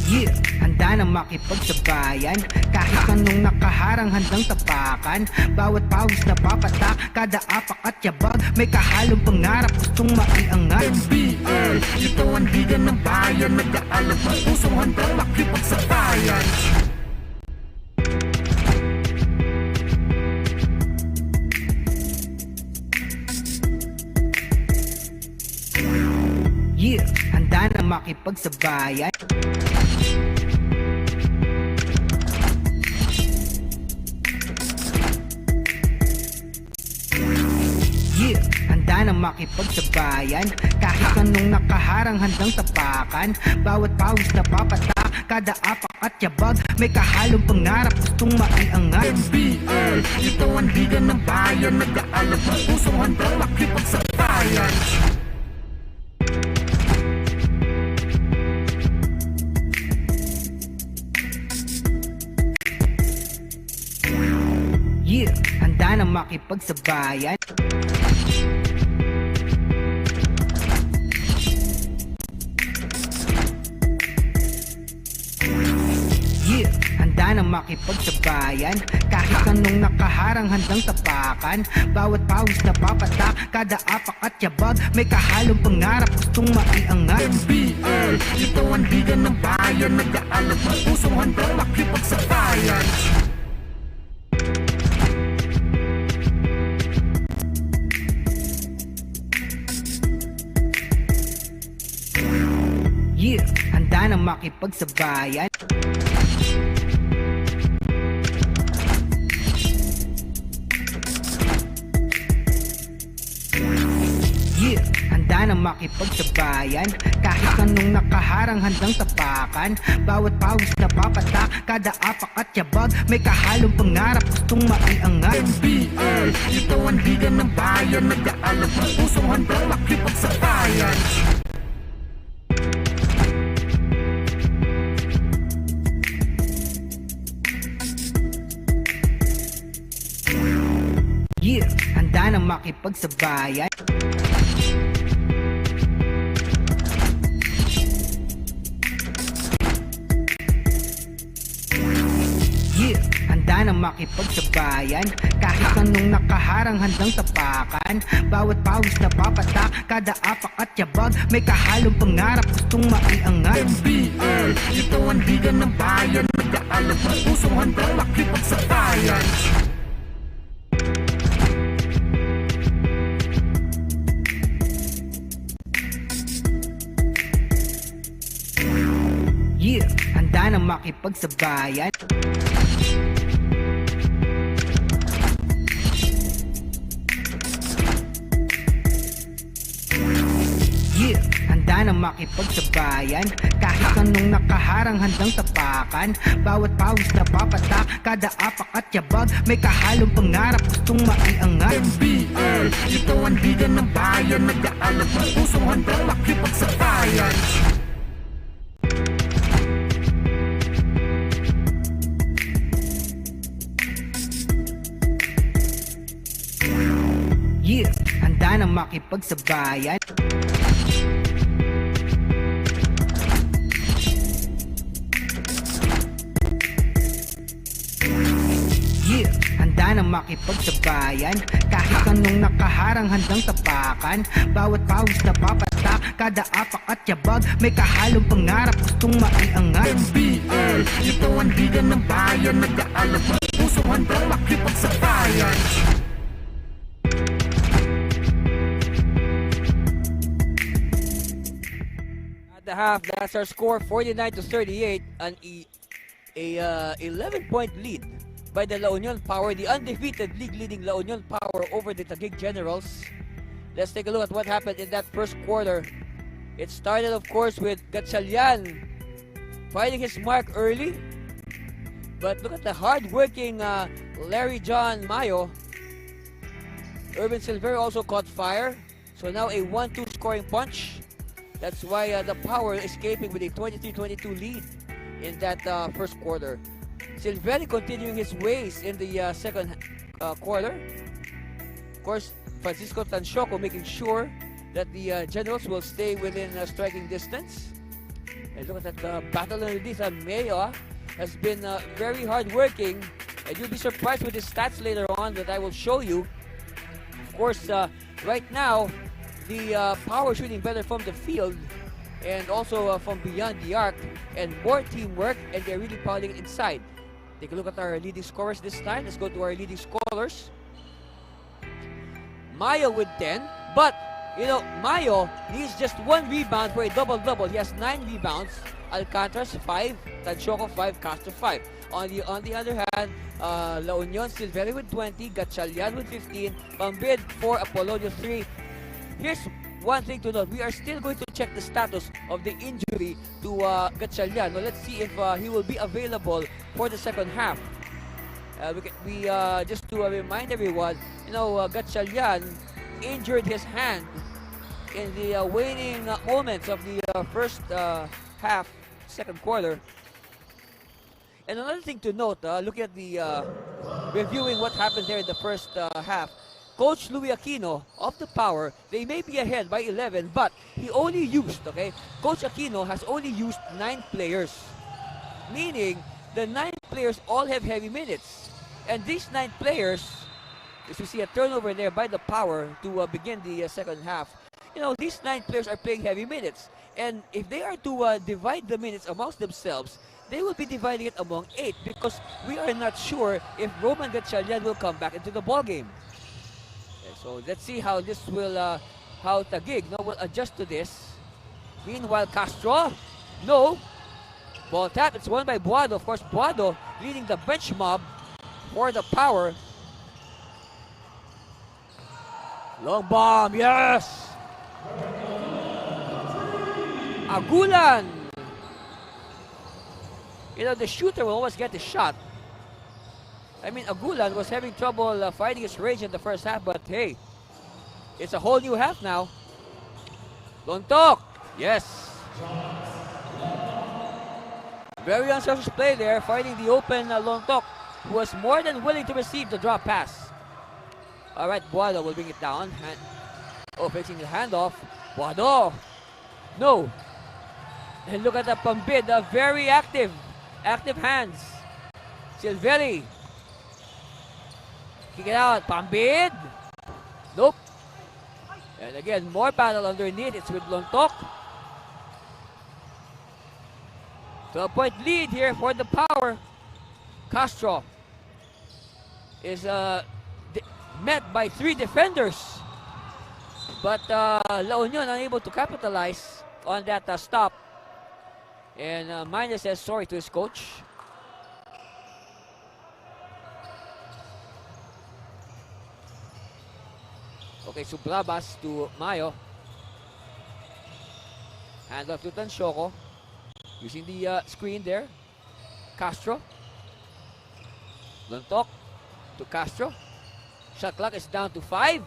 Yeah, handa na makipagsabayan. Kahit anong nakaharang handang tapakan, bawat pawis na papatak, kada apak at yabag, may kahalong pangarap gustong maiangat. NBL, ito ang liga ng bayan, nag-aalab ng pusong handang makipagsabayan. Yeah, handa na makipagsabayan. Yeah, handa na makipagsabayan. Kahit anong nakaharang handang tapakan, bawat pawis na papatak, kada apak at yabag, may kahalong pangarap gustong maiangat. NBL, ito ang liga ng bayan, nag-aalab ng pusong handang makipagsabayan. Yeah, handa na makipagsabayan. Yeah, handa na makipagsabayan. Kahit anong nakaharang handang tapakan, bawat pawis na papatak, kada apak at yabag, may kahalong pangarap gustong maiangat. NBL, ito ang liga ng bayan, nag-aalab ng pusong handang makipagsabayan. Yeah, handa na makipagsabayan. Yeah, handa na makipagsabayan. Kahit anong nakaharang handang tapakan, bawat pawis na papatak, kada apak at yabag, may kahalong pangarap gustong maiangat. NBL, ito ang liga ng bayan, nag-aalab ng pusong handang makipagsabayan. Yeah, handa na makipagsabayan. Yeah, handa na makipagsabayan. Kahit anong nakaharang handang tapakan, bawat pawis na papatak, kada apak at yabag, may kahalong pangarap gustong maiangat. NBL, ito ang liga ng bayan, nag-aalab ng pusong handang makipagsabayan. Yeah, handa na makipagsabayan. Yeah, handa na makipagsabayan. Kahit anong nakaharang handang tapakan, bawat pawis na papatak, kada apak at yabag, may kahalong pangarap gustong maiangat. NBL, ito ang liga ng bayan, nag-aalab ng pusong handang makipagsabayan. Yeah, handa na makipagsabayan. Yeah, handa na makipagsabayan. Kahit anong nakaharang handang tapakan, bawat pawis na papatak, kada apak at yabag, may kahalong pangarap gustong maiangat. NBL, ito ang liga ng bayan, nag-aalab ng pusong handang makipagsabayan. The half, that's our score, 49-38, an 11-point lead by the La Union Power, the undefeated league-leading La Union Power over the Taguig Generals. Let's take a look at what happened in that first quarter. It started, of course, with Gatchalian finding his mark early. But look at the hard-working Larry John Mayo. Urban Silverio also caught fire. So now a 1-2 scoring punch. That's why the Power escaping with a 23-22 lead in that first quarter. Silveri continuing his ways in the second quarter. Of course, Francisco Tanshoco making sure that the Generals will stay within striking distance. And look at that battle underneath. Mayo has been very hard-working. And you'll be surprised with his stats later on that I will show you. Of course, right now, the Power shooting better from the field and also from beyond the arc and more teamwork, and they're really pounding inside. Take a look at our leading scorers this time. Let's go to our leading scorers. Mayo with 10, but you know, Mayo needs just 1 rebound for a double-double. He has 9 rebounds. Alcantara 5, Tanshoco 5, Castro 5. On the other hand, La Union Silveri with 20, Gatchalian with 15, Pambid 4, Apolonio 3. Here's one thing to note. We are still going to check the status of the injury to Gatchalian. Now let's see if he will be available for the second half. We just to remind everyone, you know, Gatchalian injured his hand in the waning moments of the first half, second quarter. And another thing to note, looking at the reviewing what happened there in the first half, Coach Louis Aquino of the Power, they may be ahead by 11, but he only used, okay, Coach Aquino has only used 9 players, meaning the 9 players all have heavy minutes. And these 9 players, as you see a turnover there by the Power to begin the second half, you know, these 9 players are playing heavy minutes. And if they are to divide the minutes amongst themselves, they will be dividing it among 8 because we are not sure if Roman Gatchalian will come back into the ballgame. So let's see how this will, how Taguig will adjust to this. Meanwhile, Castro, no. Ball tap, it's won by Buado. Of course, Buado leading the bench mob for the Power. Long bomb, yes! Agulan. You know, the shooter will always get the shot. I mean, Agulan was having trouble fighting his range in the first half, but hey, it's a whole new half now. Lontok, yes. Very unselfish play there, fighting the open Lontok, who was more than willing to receive the drop pass. All right, Buado will bring it down. Facing the handoff. Buado, no. And look at the Pambid, very active hands. Silveri. Kick it out, Pambid. Nope. And again, more battle underneath. It's with Lontok. 12-point lead here for the Power. Castro is met by 3 defenders. But La Union unable to capitalize on that stop. And Miner says sorry to his coach. Okay, Subrabas to Mayo. Hand off to Tanshoco. Using the screen there. Castro. Lontok to Castro. Shot clock is down to 5.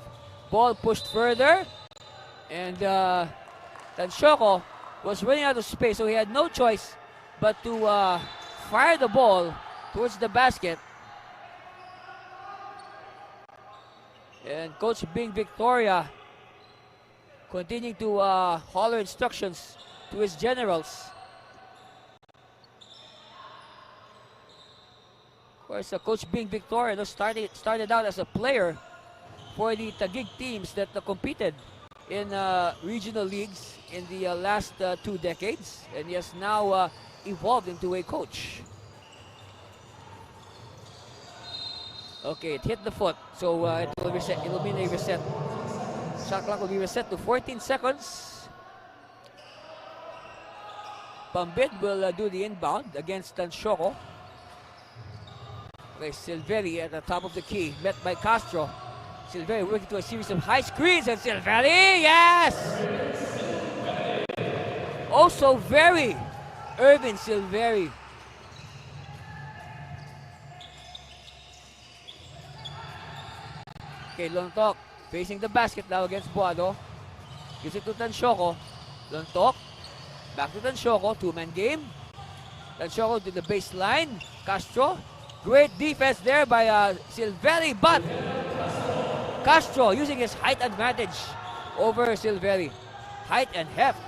Ball pushed further. And Tanshoco was running out of space, so he had no choice but to fire the ball towards the basket. And Coach Bing Victoria continuing to holler instructions to his generals. Of course, Coach Bing Victoria started out as a player for the Taguig teams that competed in regional leagues in the last 2 decades, and he has now evolved into a coach. Okay, it hit the foot, so it will reset. It will be a reset. Shot clock will be reset to 14 seconds. Pambid will do the inbound against Tanshoco. Okay, Silveri at the top of the key, met by Castro. Silveri working to a series of high screens, and Silveri, yes! Also very Irvin Silveri. Okay, Lontok facing the basket now against Buado. Gives it to Tansyoko. Lontok. Back to Tansyoko. Two-man game. Tansyoko to the baseline. Castro. Great defense there by Silveri, but Castro using his height advantage over Silveri. Height and heft.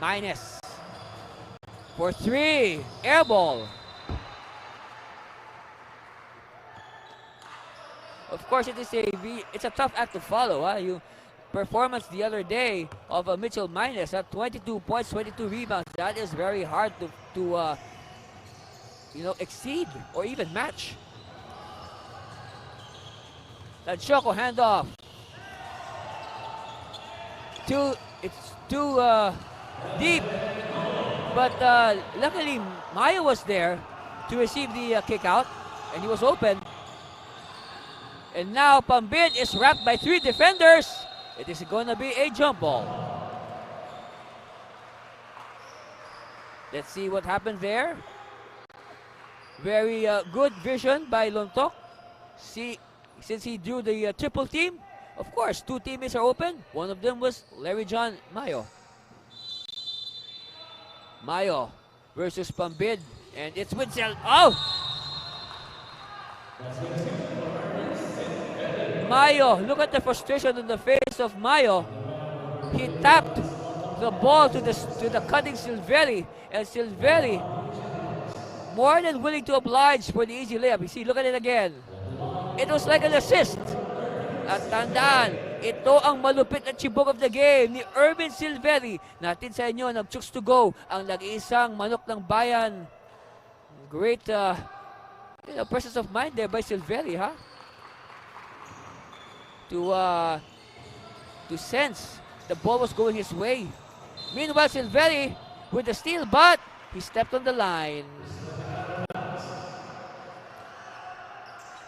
Minus. For three. Air ball. Of course, it's a tough act to follow. You performance the other day of Mitchell Minus at 22 points, 22 rebounds. That is very hard to exceed or even match. Tansyoko handoff. It's too deep. But luckily, Mayo was there to receive the kick out, and he was open. And now Pambid is wrapped by three defenders. It is going to be a jump ball. Let's see what happened there. Very good vision by Lontok. Since he drew the triple team, of course, two teammates are open. One of them was Larry John Mayo. Mayo versus Pambid, and it's Witzel. Oh! Mayo, look at the frustration on the face of Mayo. He tapped the ball to the cutting Silveri, and Silveri more than willing to oblige for the easy layup. You see, look at it again. It was like an assist. At tandaan, ito ang malupit na chibog of the game ni Irvin Silveri. Natin sa inyo ng Chooks-to-Go, ang nag-iisang manok ng bayan. Great presence of mind there by Silveri, ha? To sense the ball was going his way. Meanwhile, Silveri with the steal, but he stepped on the line.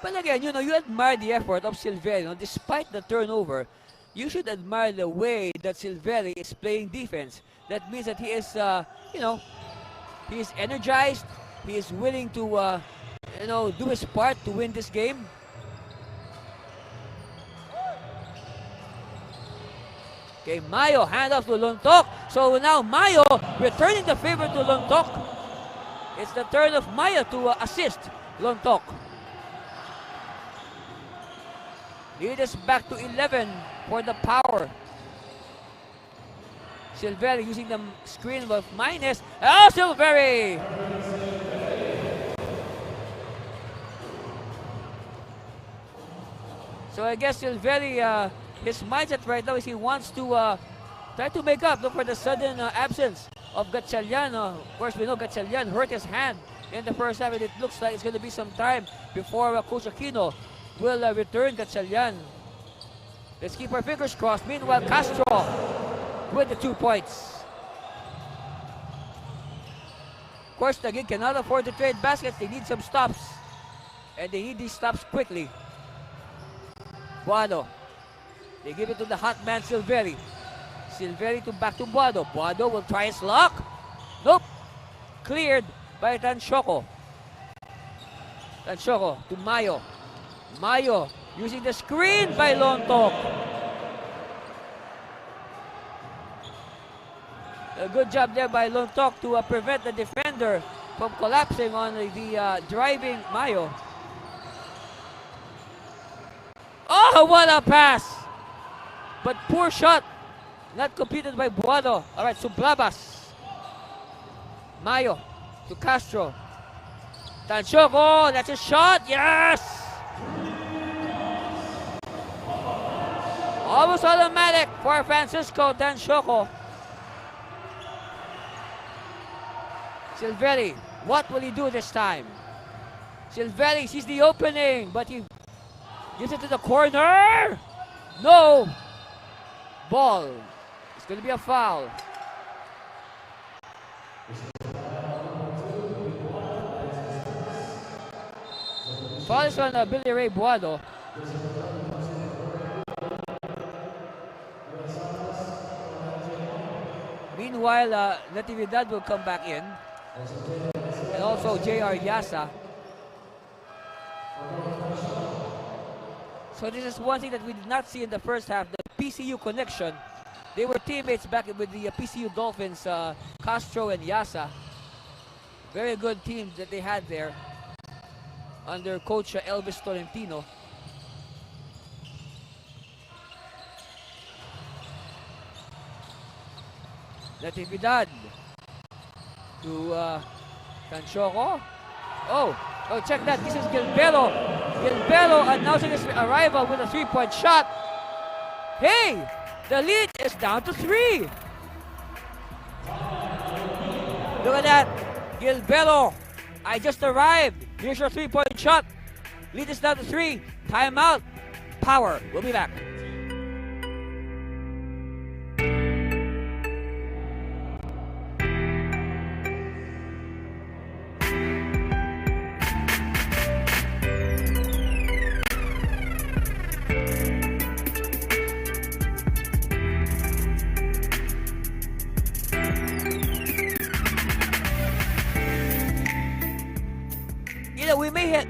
But again, you admire the effort of Silveri. Despite the turnover, you should admire the way that Silveri is playing defense. That means that he is, he is energized. He is willing to, do his part to win this game. Okay, Mayo, handoff to Lontok. So now Mayo returning the favor to Lontok. It's the turn of Mayo to assist Lontok. Lead is back to 11 for the Power. Silveri using the screen of Minus. Oh, Silveri! So I guess Silveri, his mindset right now is he wants to try to make up for the sudden absence of Gatchalian. Of course, we know Gatchalian hurt his hand in the first half, and it looks like it's going to be some time before Coach Aquino will return Gatchalian. Let's keep our fingers crossed. Meanwhile, Castro with the 2 points. Of course, Taguig cannot afford to trade baskets. They need some stops, and they need these stops quickly. Buado. They give it to the hot man, Silveri. Silveri back to Buado. Buado will try his luck. Nope. Cleared by Tansyoko. Tansyoko to Mayo. Mayo using the screen by Lontok. A good job there by Lontok to prevent the defender from collapsing on the driving Mayo. Oh, what a pass! But poor shot. Not completed by Buado. All right, Sublabas. Mayo to Castro. Tansyoko, that's a shot. Yes! Almost automatic for Francisco Tansyoko. Silveri, what will he do this time? Silveri sees the opening, but he gives it to the corner. No! Ball. It's going to be a foul. foul is on Billy Ray Buado. Meanwhile, Natividad will come back in. And also J.R. Yasa. So this is one thing that we did not see in the first half, the PCU connection. They were teammates back with the PCU Dolphins, Castro and Yasa. Very good team that they had there under coach Elvis Tolentino. Natividad to Canchoco. Oh, check that. This is Gilberto. Gilberto announcing his arrival with a three-point shot. Hey, the lead is down to 3. Look at that. Gilberto, I just arrived. Here's your three-point shot. Lead is down to 3. Timeout. Power. We'll be back.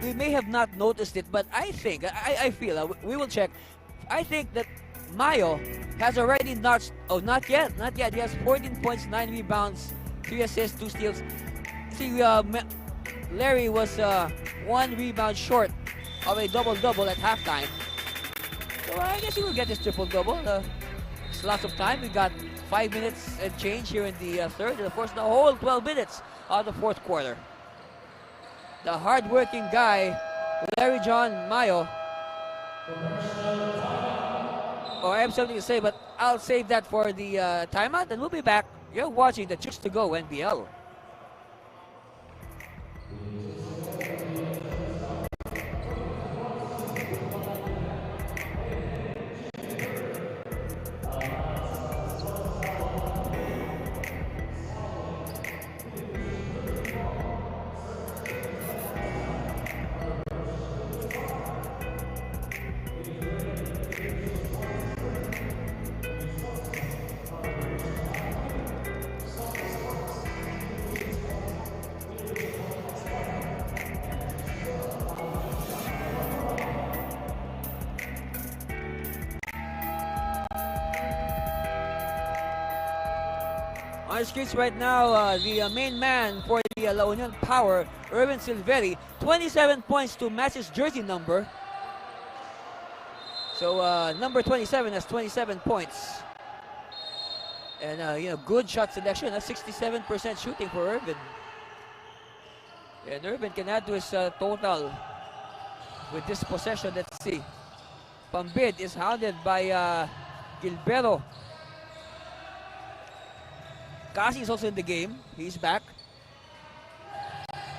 We may have not noticed it, but I think, I feel, we will check. I think that Mayo has already notched, not yet. He has 14 points, 9 rebounds, 3 assists, 2 steals. See, Larry was 1 rebound short of a double-double at halftime. So I guess he will get his triple-double. It's lots of time. We got 5 minutes and change here in the third, and of course the whole 12 minutes of the fourth quarter. The hard-working guy, Larry John Mayo. I have something to say, but I'll save that for the timeout, and we'll be back. You're watching the Chooks-to-Go NBL. On the screens right now, the main man for the La Union Power, Erwin Silveri, 27 points to match his jersey number. So number 27 has 27 points. And good shot selection, 67% shooting for Erwin. And Erwin can add to his total with this possession. Let's see. Pambid is hounded by Gilberto. Kasi is also in the game. He's back.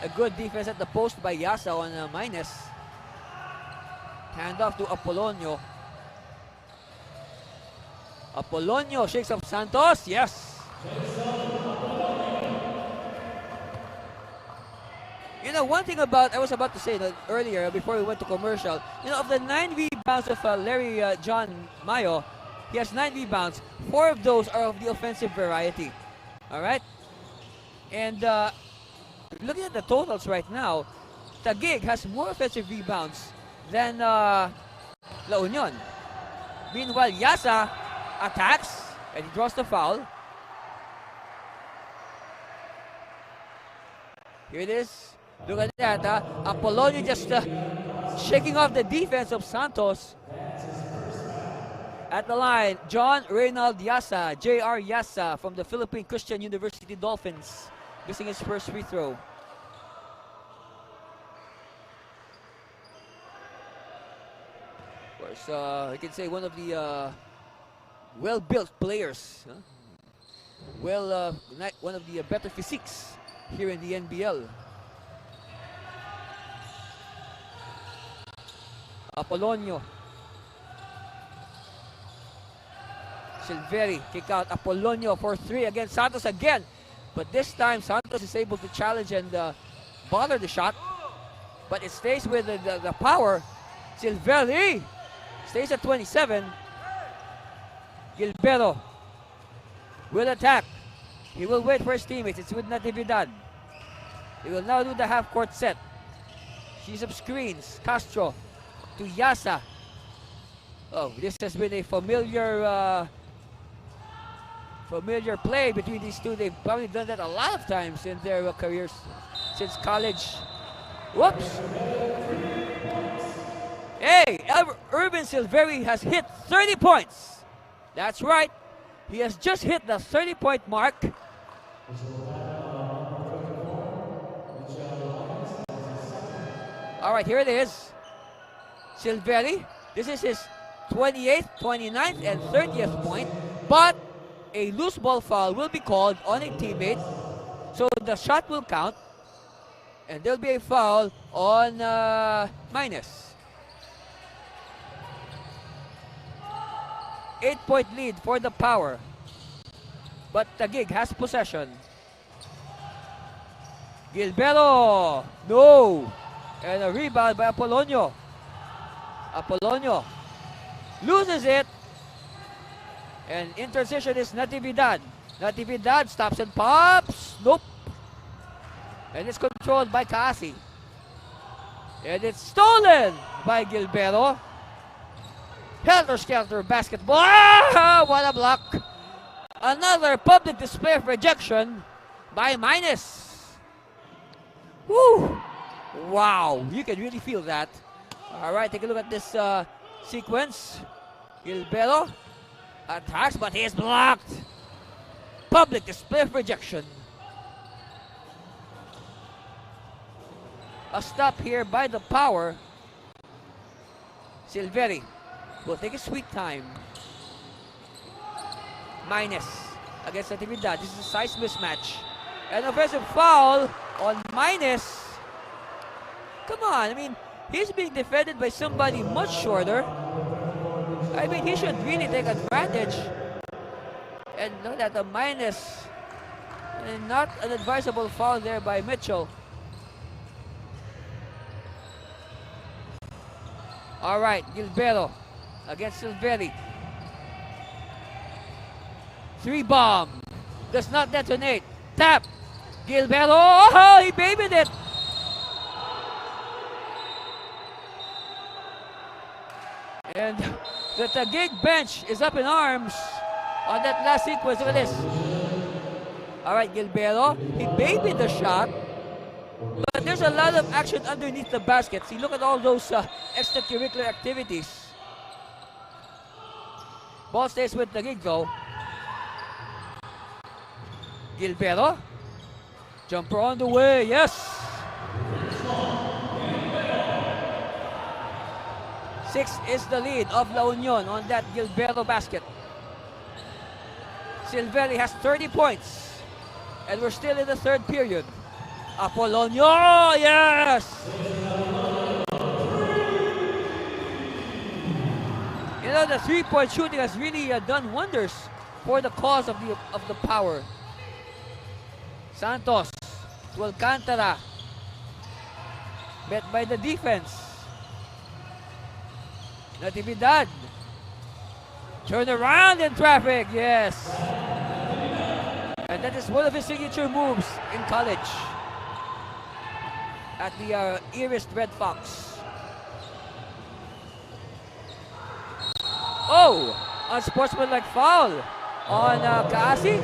A good defense at the post by Yasa on minus. Handoff to Apolonio. Apolonio shakes up Santos. Yes. One thing I was about to say that earlier before we went to commercial, of the 9 rebounds of Larry John Mayo, he has 9 rebounds. 4 of those are of the offensive variety. All right, and looking at the totals right now, Taguig has more offensive rebounds than La Union. Meanwhile, Yasa attacks and he draws the foul. Here it is. Look at that. Apolonio just shaking off the defense of Santos. At the line, John Reynald Yasa, J.R. Yasa from the Philippine Christian University Dolphins, missing his first free throw. Of course, I can say one of the well-built players. One of the better physiques here in the NBL. Apolonio. Silveri kick out Apolonio for 3 against Santos again. But this time Santos is able to challenge and bother the shot. but it stays with the power. Silvelli stays at 27. Gilberto will attack. He will wait for his teammates. It's with Natividad. He will now do the half-court set. She's up screens. Castro to Yasa. Oh, this has been a familiar play between these two. They've probably done that a lot of times in their careers since college. Whoops. Hey, Urban Silveri has hit 30 points. That's right. He has just hit the 30-point mark. All right, here it is. Silveri. This is his 28th, 29th, and 30th point. But a loose ball foul will be called on a teammate. So the shot will count. And there'll be a foul on Minus. 8-point lead for the Power. But Taguig has possession. Gilberto. No. And a rebound by Apolonio. Apolonio loses it. And in transition is Natividad. Natividad stops and pops. Nope. And it's controlled by Kasi. And it's stolen by Gilberto. Helter-skelter basketball. Ah, what a block. Another public display of rejection by Minus. Woo. Wow, you can really feel that. All right, take a look at this sequence. Gilberto attacks, but he is blocked. Public display of rejection. A stop here by the Power. Silveri will take a sweet time. Minus against Natividad. This is a size mismatch. An offensive foul on Minus. Come on, I mean, he's being defended by somebody much shorter. I mean, he should really take advantage. And look at the Minus. And not an advisable foul there by Mitchell. All right, Gilberto against Silveri. 3 bomb. Does not detonate. Tap. Gilberto. Oh, he babied it. And the Taguig bench is up in arms on that last sequence. Look at this. All right, Gilberto. He babied the shot. But there's a lot of action underneath the basket. See, look at all those extracurricular activities. Ball stays with Taguig though. Gilberto. Jumper on the way. Yes. 6 is the lead of La Union on that Gilberto basket. Silveri has 30 points. And we're still in the third period. Apolonio, yes! You know, the three-point shooting has really done wonders for the cause of the Power. Santos to Alcantara. Met by the defense. Natividad. Turn around in traffic, yes! And that is one of his signature moves in college. At the Earist Red Fox. Oh! Unsportsmanlike foul on Kasi.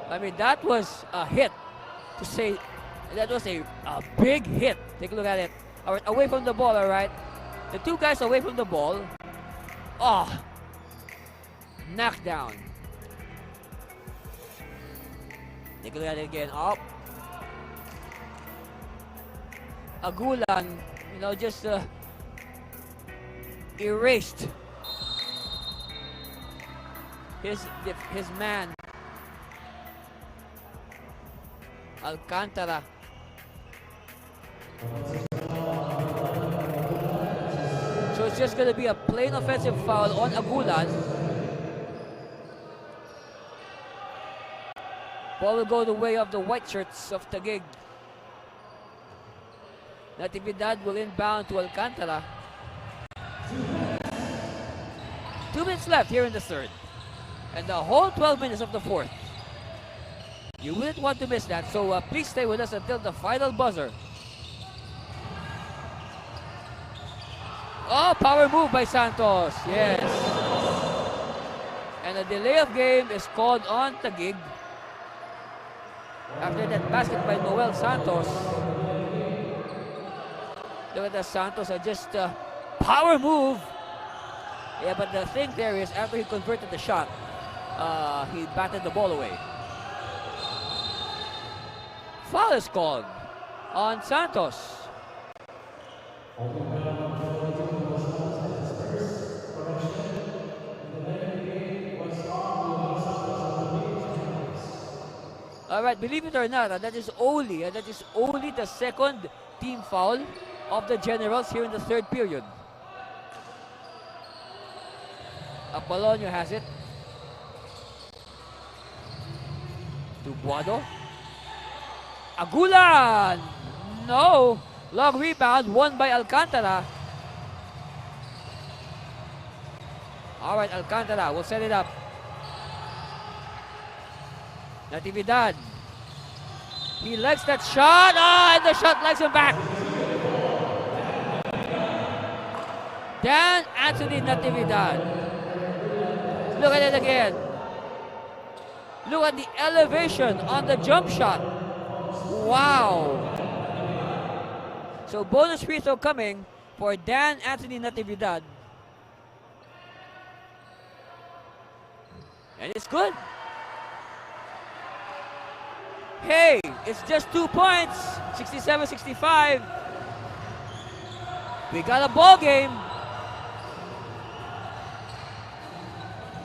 I mean, that was a hit. To say, that was a big hit. Take a look at it. All right, away from the ball, all right? The two guys away from the ball. Oh, knockdown. Take a look at it again. Up. Agulan, you know, just erased his man. Alcantara. So it's just going to be a plain offensive foul on Agulan. Ball will go the way of the white shirts of Taguig. Natividad will inbound to Alcantara. 2 minutes left here in the third. And the whole 12 minutes of the fourth. You wouldn't want to miss that, so please stay with us until the final buzzer. Oh, power move by Santos. Yes. And a delay of game is called on Taguig. After that basket by Noel Santos. Look at the Santos, just power move. Yeah, but the thing there is, after he converted the shot, he batted the ball away. Foul is called on Santos. All right, believe it or not, that is only the second team foul of the Generals here in the third period. Apolonio has it. To Buado. Agulan! No! Long rebound, won by Alcantara. All right, Alcantara will set it up. Natividad. He likes that shot. And the shot likes him back. Dan Anthony Natividad. Look at it again. Look at the elevation on the jump shot. Wow. So bonus free throw coming for Dan Anthony Natividad. And it's good. Hey, it's just 2 points. 67-65. We got a ball game.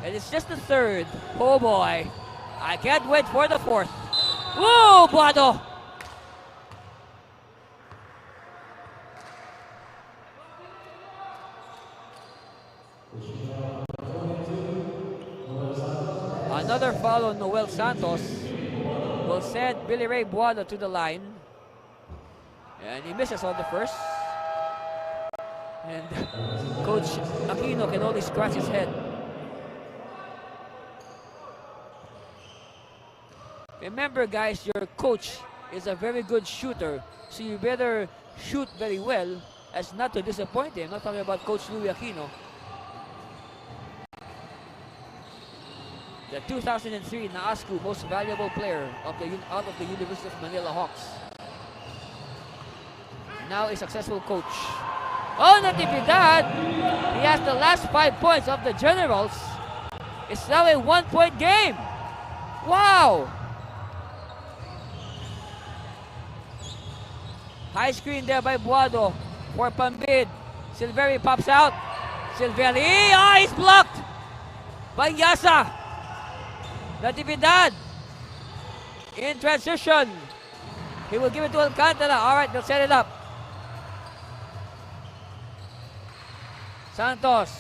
And it's just the third. Oh boy. I can't wait for the fourth. Whoa, Buado. Another foul on Noel Santos will send Billy Ray Buado to the line. And he misses on the first. And Coach Aquino can only scratch his head. Remember, guys, your coach is a very good shooter, so you better shoot very well as not to disappoint him. I'm not talking about Coach Louis Aquino. The 2003 NAASCU Most Valuable Player out of the University of Manila Hawks. Now a successful coach. Oh, Natividad! He has the last 5 points of the Generals. It's now a 1-point game. Wow! High screen there by Buado for Pambid. Silveri pops out. Silveri, he's blocked by Yasa. Natividad in transition. He will give it to Alcantara. All right, they'll set it up. Santos.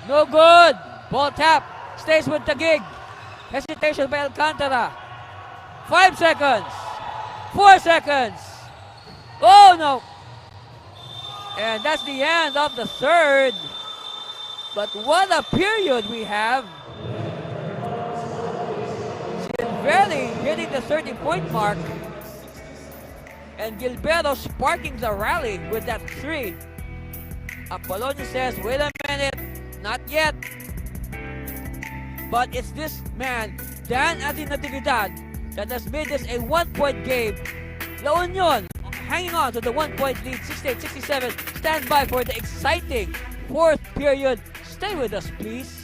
No good. Ball tap. Stays with Taguig. Hesitation by Alcantara. 5 seconds. 4 seconds. Oh no. And that's the end of the third. But what a period we have. Silveri hitting the 30-point mark. And Gilberto sparking the rally with that 3. Apolonio says, wait a minute, not yet. But it's this man, Dan Anthony Natividad, that has made this a 1-point game. La Union hanging on to the 1-point lead, 68-67. Stand by for the exciting fourth period. Stay with us, please.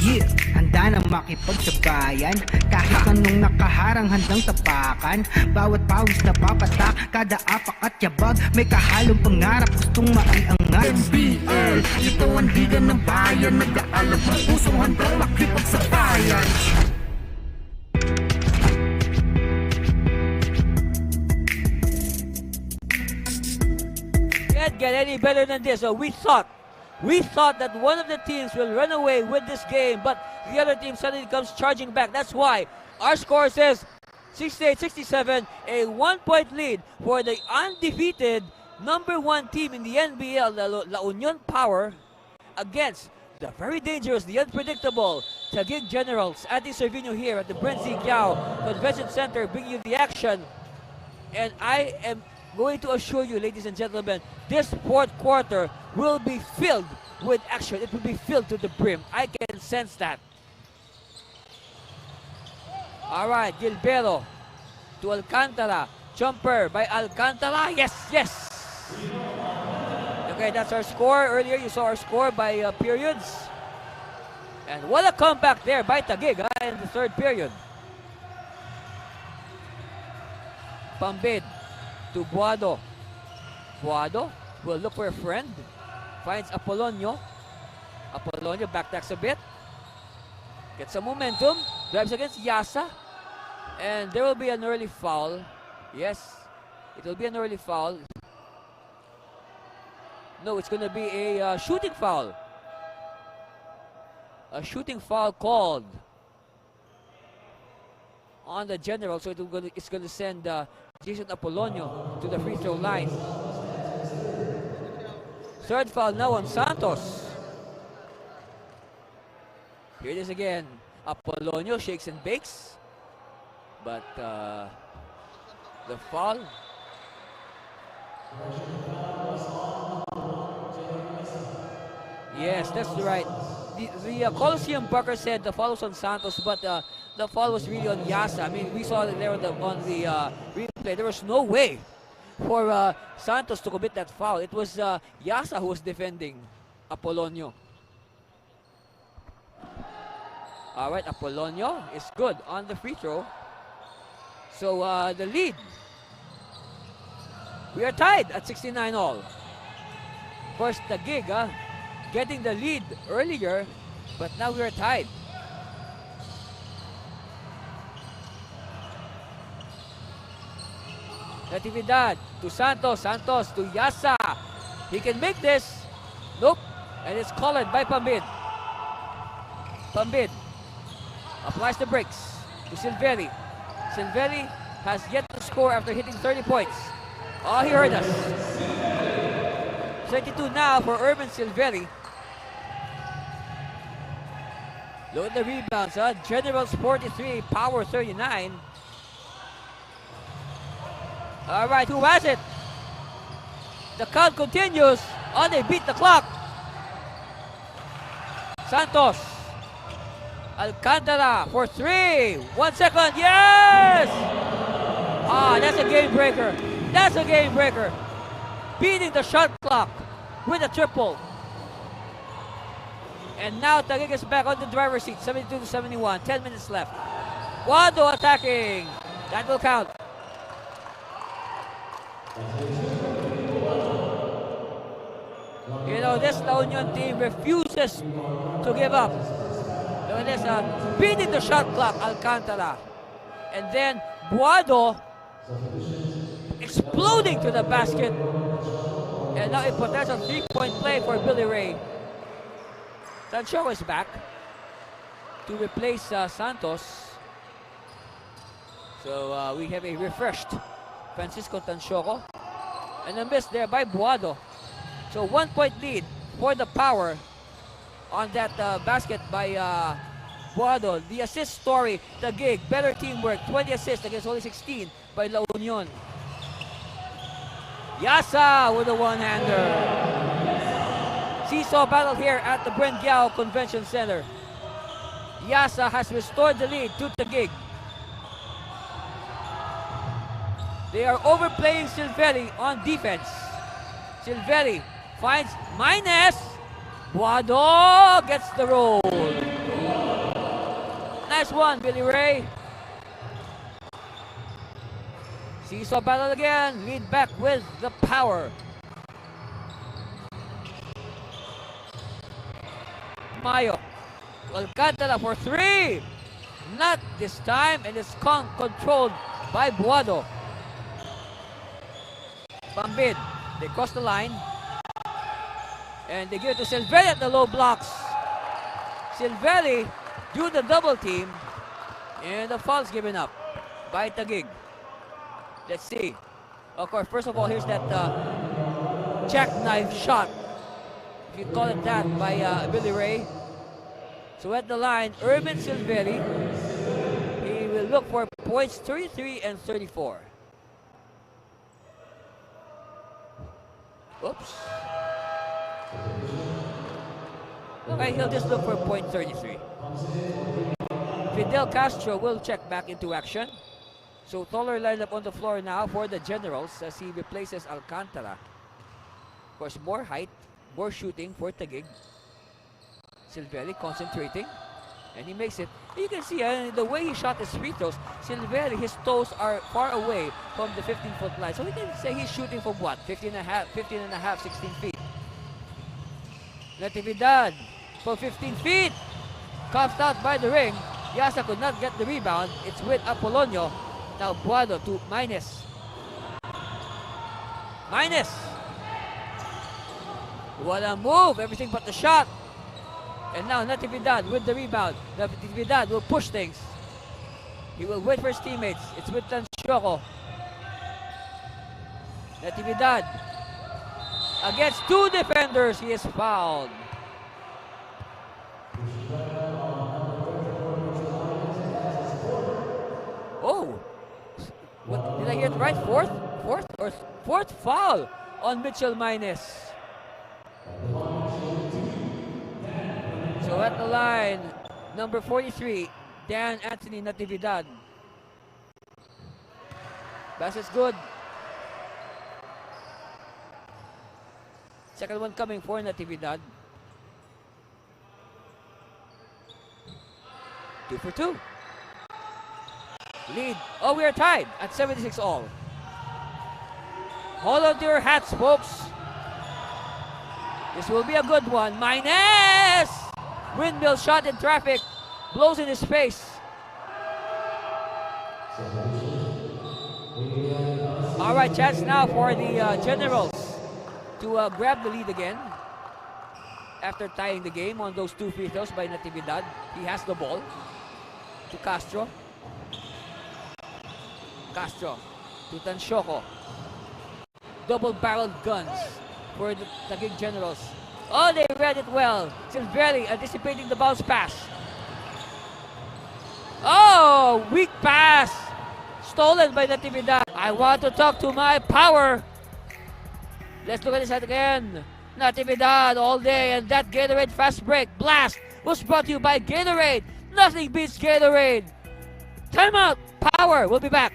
Yeah, handa nang makipagsabayan. Kahit anong nakaharang handang tapakan. Bawat pawis na papatak, kada apak at yabag. May kahalong pangarap, gustong maiangat. NBL, ito ang liga ng bayan, nag-aalab ng pusong handang makipagsabayan. Can't get any better than this. So we thought that one of the teams will run away with this game, but the other team suddenly comes charging back. That's why our score says 68-67, a 1-point lead for the undefeated #1 team in the NBL, La Union Power, against the very dangerous, the unpredictable Taguig Generals. Adi Servino here at the Brenzi Giao Convention Center, bringing you the action. And I am going to assure you, ladies and gentlemen, this fourth quarter will be filled with action. It will be filled to the brim. I can sense that. All right, Gilbero to Alcantara. Jumper by Alcantara. Yes, yes. Okay, that's our score. Earlier you saw our score by periods. And what a comeback there by Taguig in the third period. Pambid to Buado. Buado will look for a friend. Finds Apolonio. Apolonio backtracks a bit. Gets some momentum. Drives against Yasa. And there will be an early foul. Yes, it will be an early foul. No, it's going to be a shooting foul. A shooting foul called on the General. So it's going to send Jason Apolonio to the free throw line. Third foul now on Santos. Here it is again. Apolonio shakes and bakes. But the foul. Yes, that's right. The Coliseum Bucker said the foul was on Santos, but the foul was really on Yasa. I mean, we saw it there on the replay. There was no way for Santos to commit that foul. It was Yasa who was defending Apolonio. All right, Apolonio is good on the free throw. So the lead. We are tied at 69 all. Of course, Taguig getting the lead earlier, but now we are tied. Natividad to Santos. Santos to Yasa. He can make this. Nope. And it's called by Pambid. Pambid applies the brakes to Silveri. Silveri has yet to score after hitting 30 points. Oh, he heard us. 32 now for Urban Silveri. Look at the rebounds, Generals 43, Power 39. All right, who has it? The count continues. Oh, they beat the clock. Santos. Alcantara for 3. 1 second. Yes! Ah, that's a game breaker. That's a game breaker. Beating the shot clock with a triple. And now Taguig is back on the driver's seat. 72-71. 10 minutes left. Wado attacking. That will count. You know, this La Union team refuses to give up. Look at this, beating the shot clock, Alcantara. And then Buado exploding to the basket. And now a potential 3-point play for Billy Ray. Tanchoco is back to replace Santos. So we have a refreshed Francisco Tanchoco. And a miss there by Buado. So 1-point lead for the Power on that basket by Buado. The assist story, Taguig, better teamwork, 20 assists against only 16 by La Union. Yasa with a one-hander. Seesaw battle here at the Brengiao Convention Center. Yasa has restored the lead to Taguig. They are overplaying Silveri on defense. Silveri finds Minus. Buado gets the roll. Nice one, Billy Ray. Seesaw battle again. Lead back with the Power. Mayo. Alcantara for 3. Not this time, and it's controlled by Buado. Bambid. They cross the line. And they give it to Silvelli at the low blocks. Silvelli do the double team. And the foul's given up by Taguig. Let's see. Of course, first of all, here's that jackknife shot, if you call it that, by Billy Ray. So at the line, Urban Silvelli. He will look for points 33 and 34. Oops. Okay, he'll just look for point 33. Fidel Castro will check back into action. So Toller lined up on the floor now for the Generals as he replaces Alcantara. Of course, more height, more shooting for Taguig. Silvelli concentrating, and he makes it. You can see the way he shot his free throws, Silvelli, his toes are far away from the 15-foot line. So we can say he's shooting from what? 15 and a half, 16 feet. Natividad from 15 feet. Comes out by the ring. Yasa could not get the rebound. It's with Apolonio. Now Buado to minus. What a move. Everything but the shot. And now Natividad with the rebound. Natividad will push things. He will wait for his teammates. It's with Tanshoko. Natividad. Against 2 defenders, he is fouled. Oh. What, did I hear it right? Fourth foul on Mitchell Minus. So at the line, number 43, Dan Anthony Natividad. Pass is good. Second one coming for Natividad. 2 for 2. Lead. Oh, we are tied at 76 all. Hold on to your hats, folks. This will be a good one. Minus! Windmill shot in traffic. Blows in his face. All right, chance now for the Generals to grab the lead again. After tying the game on those 2 free throws by Natividad. He has the ball. To Castro. Castro to Tanshoko. Double-barreled guns for the Taguig Generals. Oh, they read it well. Silvelli anticipating the bounce pass. Oh, weak pass. Stolen by Natividad. I want to talk to my power. Let's look at this again. Natividad all day, and that Gatorade fast break blast was brought to you by Gatorade. Nothing beats Gatorade. Timeout. Power. We'll be back.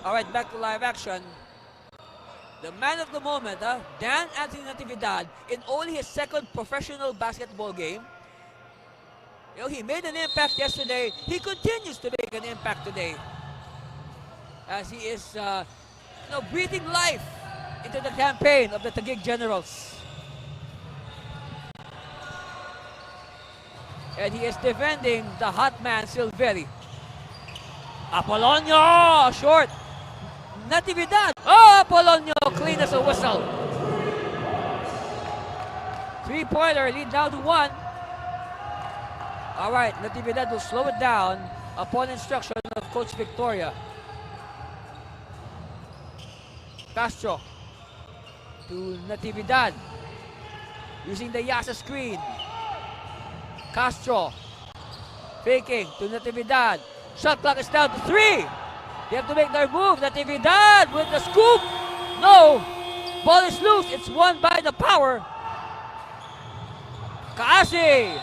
All right, back to live action. The man of the moment, Dan Anthony Natividad, in only his second professional basketball game. You know, he made an impact yesterday. He continues to make an impact today. As he is breathing life into the campaign of the Taguig Generals. And he is defending the hot man, Silvelli. Apolonio, short. Natividad. Oh, Apolonio, clean as a whistle. 3-pointer, lead down to 1. All right, Natividad will slow it down upon instruction of Coach Victoria. Castro to Natividad. Using the Yasa screen. Castro faking to Natividad. Shot clock is down to 3. They have to make their move. Natividad with the scoop. No. Ball is loose. It's won by the Power. Kaasi.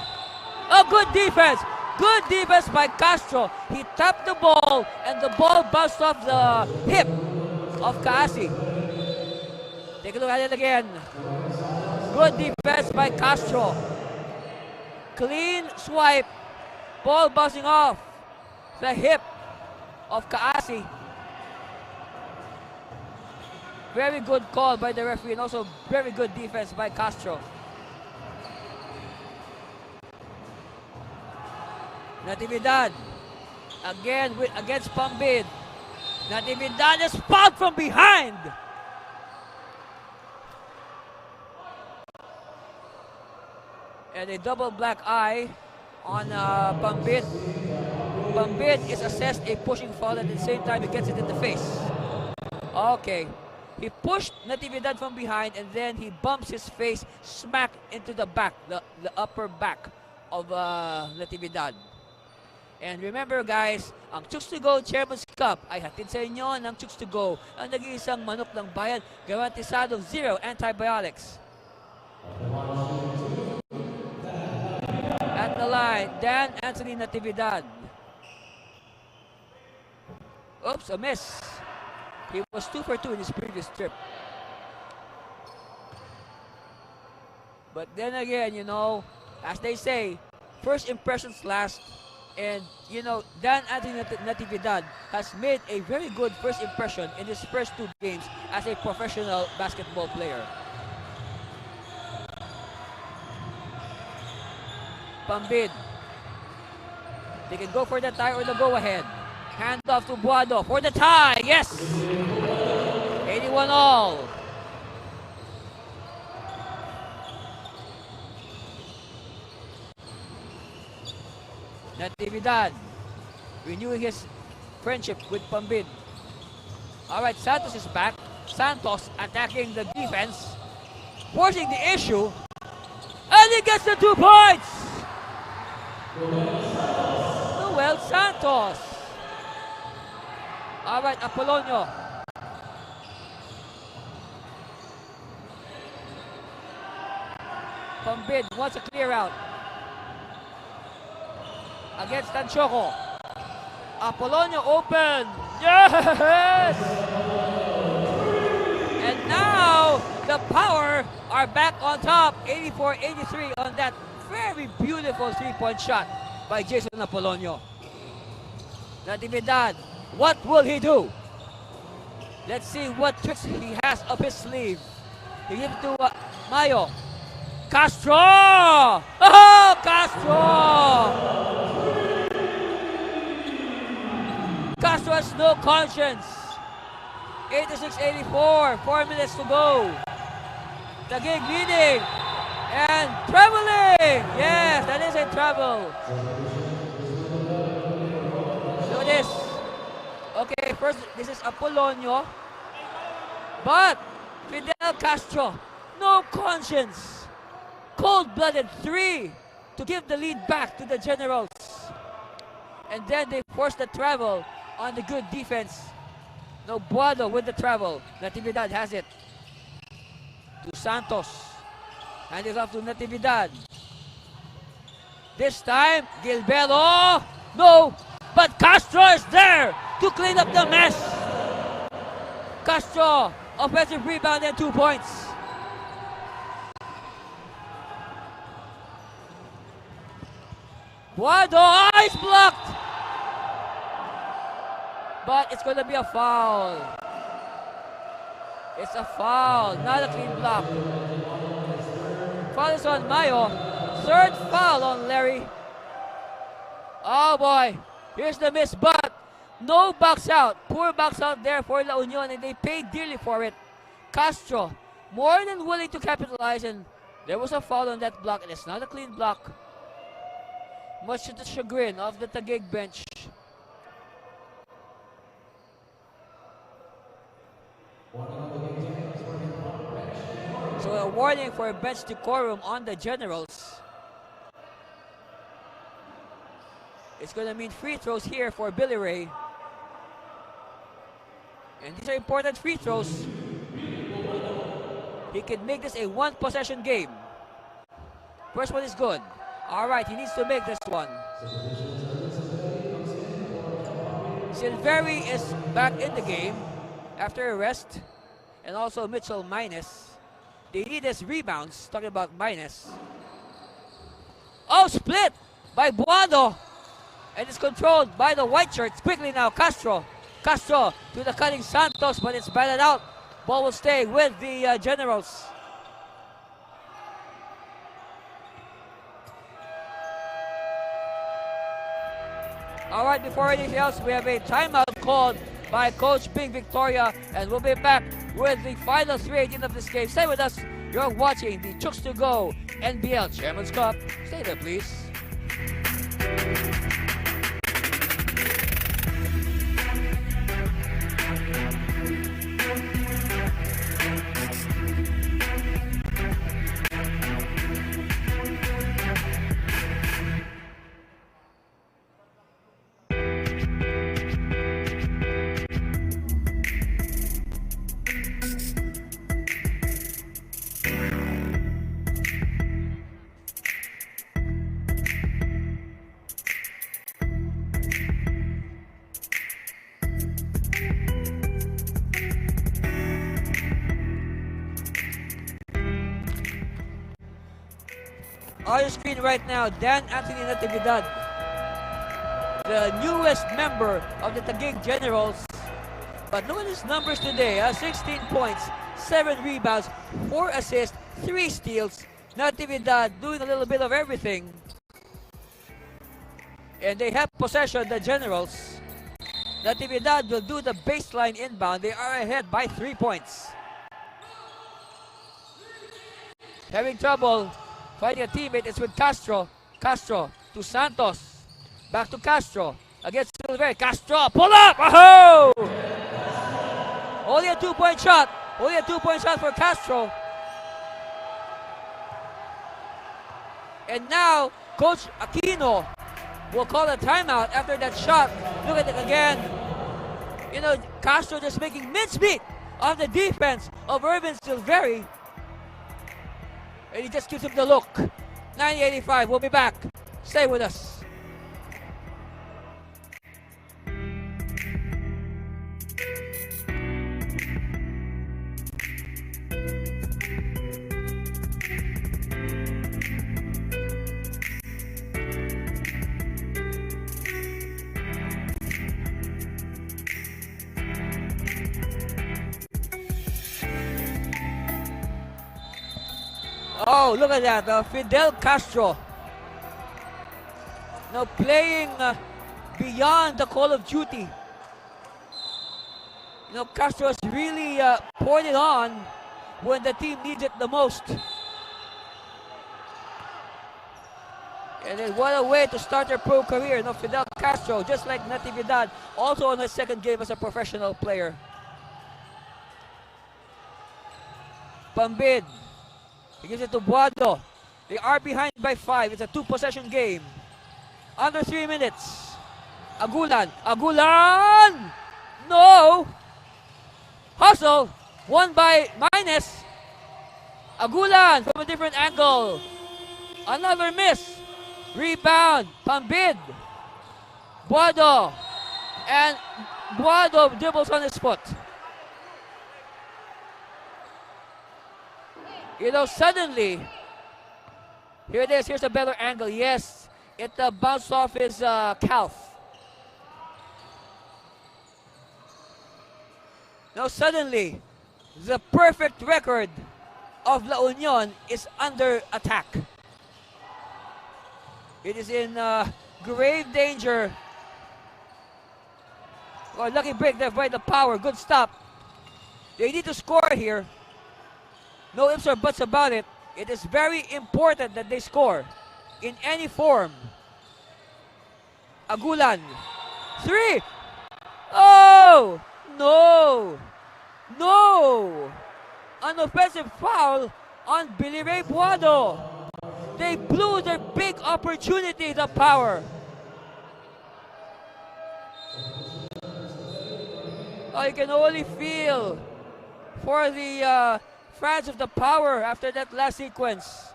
Oh, good defense. Good defense by Castro. He tapped the ball and the ball bounced off the hip of Kaasi. Take a look at it again. Good defense by Castro. Clean swipe. Ball bouncing off the hip of Kaasi. Very good call by the referee and also very good defense by Castro. Natividad again against Pambid. Natividad is fouled from behind. And a double black eye on Pambid. Pambid is assessed a pushing foul and at the same time he gets it in the face. Okay. He pushed Natividad from behind and then he bumps his face smack into the back, the upper back of Natividad. And remember guys, ang Chooks-to-Go Chairman's Cup ay hatid sa inyo ng Chooks-to-Go, ang nag-iisang manok ng bayan, garantisadong 0 antibiotics. At the line, Dan Anthony Natividad. Oops, a miss. He was 2 for 2 in his previous trip. But then again, you know, as they say, first impressions last. And, you know, Dan Anthony Natividad has made a very good first impression in his first 2 games as a professional basketball player. Pambid. They can go for the tie or the go-ahead. Hand off to Buado for the tie. Yes! 81 all. Natividad renewing his friendship with Pambid. Alright, Santos is back. Santos attacking the defense, forcing the issue, and he gets the 2 points! Noel Santos. Alright, Apolonio. Pambid wants a clear out against Tanchoco. Apolonio open. Yes! And now the Power are back on top. 84-83 on that very beautiful 3-point shot by Jason Apolonio. Natividad, what will he do? Let's see what tricks he has up his sleeve. He gives it to Mayo. Castro! Oh, Castro! Castro has no conscience. 86-84, 4 minutes to go. Taguig leading and traveling. Yes, that is a travel. Look at this. Okay, first this is Apolonio, but Fidel Castro, no conscience. Cold-blooded 3 to give the lead back to the Generals. And then they force the travel on the good defense. No, Buado with the travel. Natividad has it. To Santos. And it's off to Natividad. This time, Gilberto. No, but Castro is there to clean up the mess. Castro, offensive rebound and 2 points. Buado, eyes blocked. But it's going to be a foul. It's a foul, not a clean block. Foul is on Mayo. 3rd foul on Larry. Oh boy, here's the miss, but no box out. Poor box out there for La Union, and they paid dearly for it. Castro, more than willing to capitalize, and there was a foul on that block, and it's not a clean block. Much to the chagrin of the Taguig bench. So a warning for bench decorum on the Generals. It's going to mean free throws here for Billy Ray. And these are important free throws. He can make this a one-possession game. First one is good. All right, he needs to make this one. Silveri is back in the game after a rest. And also Mitchell minus. They need his rebounds. Talking about minus. Oh, split by Buado. And it's controlled by the white shirts. Quickly now, Castro. Castro to the cutting Santos, but it's batted out. Ball will stay with the Generals. All right, before anything else, we have a timeout called by Coach Bing Victoria, and we'll be back with the final 3/18 of this game. Stay with us. You're watching the Chooks-to-Go NBL Chairman's Cup. Stay there, please. On your screen right now, Dan Anthony Natividad, the newest member of the Taguig Generals. But look at his numbers today. 16 points, 7 rebounds, 4 assists, 3 steals. Natividad doing a little bit of everything. And they have possession, the Generals. Natividad will do the baseline inbound. They are ahead by 3 points. Having trouble finding a teammate is with Castro. Castro to Santos. Back to Castro. Against Silveri. Castro, pull up! Oh! Only a 2-point shot. Only a 2-point shot for Castro. And now, Coach Aquino will call a timeout after that shot. Look at it again. You know, Castro just making mincemeat of the defense of Irvin Silveri. And he just gives him the look. 90-85, we'll be back. Stay with us. Oh, look at that, Fidel Castro. Now playing beyond the Call of Duty. You know, Castro has really poured it on when the team needs it the most. And then what a way to start their pro career. You know, Fidel Castro, just like Natividad, also on his second game as a professional player. Pambid. He gives it to Buado. They are behind by 5. It's a 2-possession game. Under 3 minutes. Agulan. Agulan! No! Hustle. Won by minus. Agulan from a different angle. Another miss. Rebound. Pambid. Buado. And Buado dribbles on his foot. You know, suddenly, here it is. Here's a better angle. Yes, it bounced off his calf. Now, suddenly, the perfect record of La Union is under attack. It is in grave danger. Oh, lucky break there by the PAOwer. Good stop. They need to score here. No ifs or buts about it. It is very important that they score in any form. Agulan. 3. Oh! No! No! An offensive foul on Billy Ray Buado. They blew their big opportunity, the PAOwer. Oh, you can only feel for the fans of the Power after that last sequence.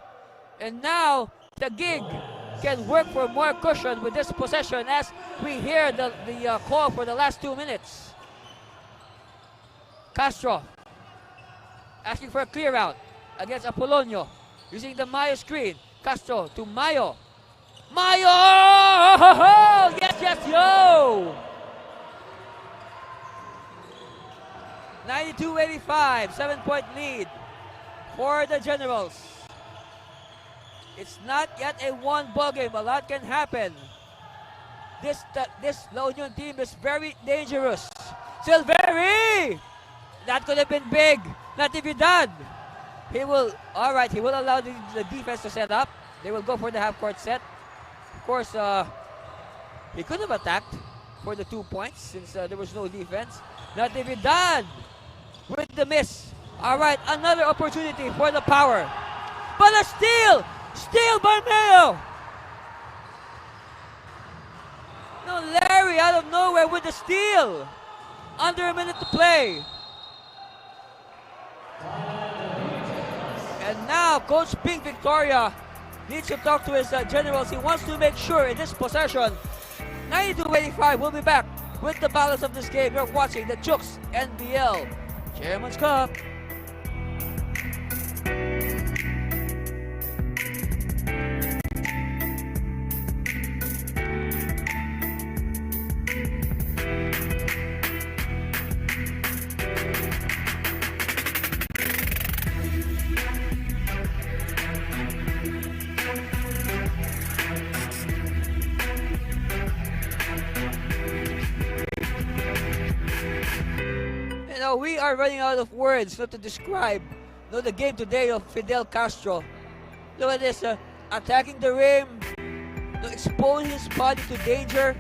And now, Taguig can work for more cushion with this possession as we hear the call for the last 2 minutes. Castro asking for a clear out against Apolonio using the Mayo screen. Castro to Mayo. Mayo! Oh, yes, yes, yo! 92-85, 7-point lead for the Generals. It's not yet a one-ball game. A lot can happen. This La Union team is very dangerous. Silveri! That could have been big. Natividad. He will allow the defense to set up. They will go for the half-court set. Of course, he could have attacked for the 2 points since there was no defense. Natividad with the miss. All right, another opportunity for the Power. But a steal! Steal by Mayo! No, Larry out of nowhere with the steal. Under a minute to play. And now Coach Pink Victoria needs to talk to his Generals. He wants to make sure in this possession. 92-85, we'll be back with the balance of this game. You're watching the Chooks NBL Chairman's Cup. We are running out of words to describe the game today of Fidel Castro. Look at this, attacking the rim, exposing his body to danger,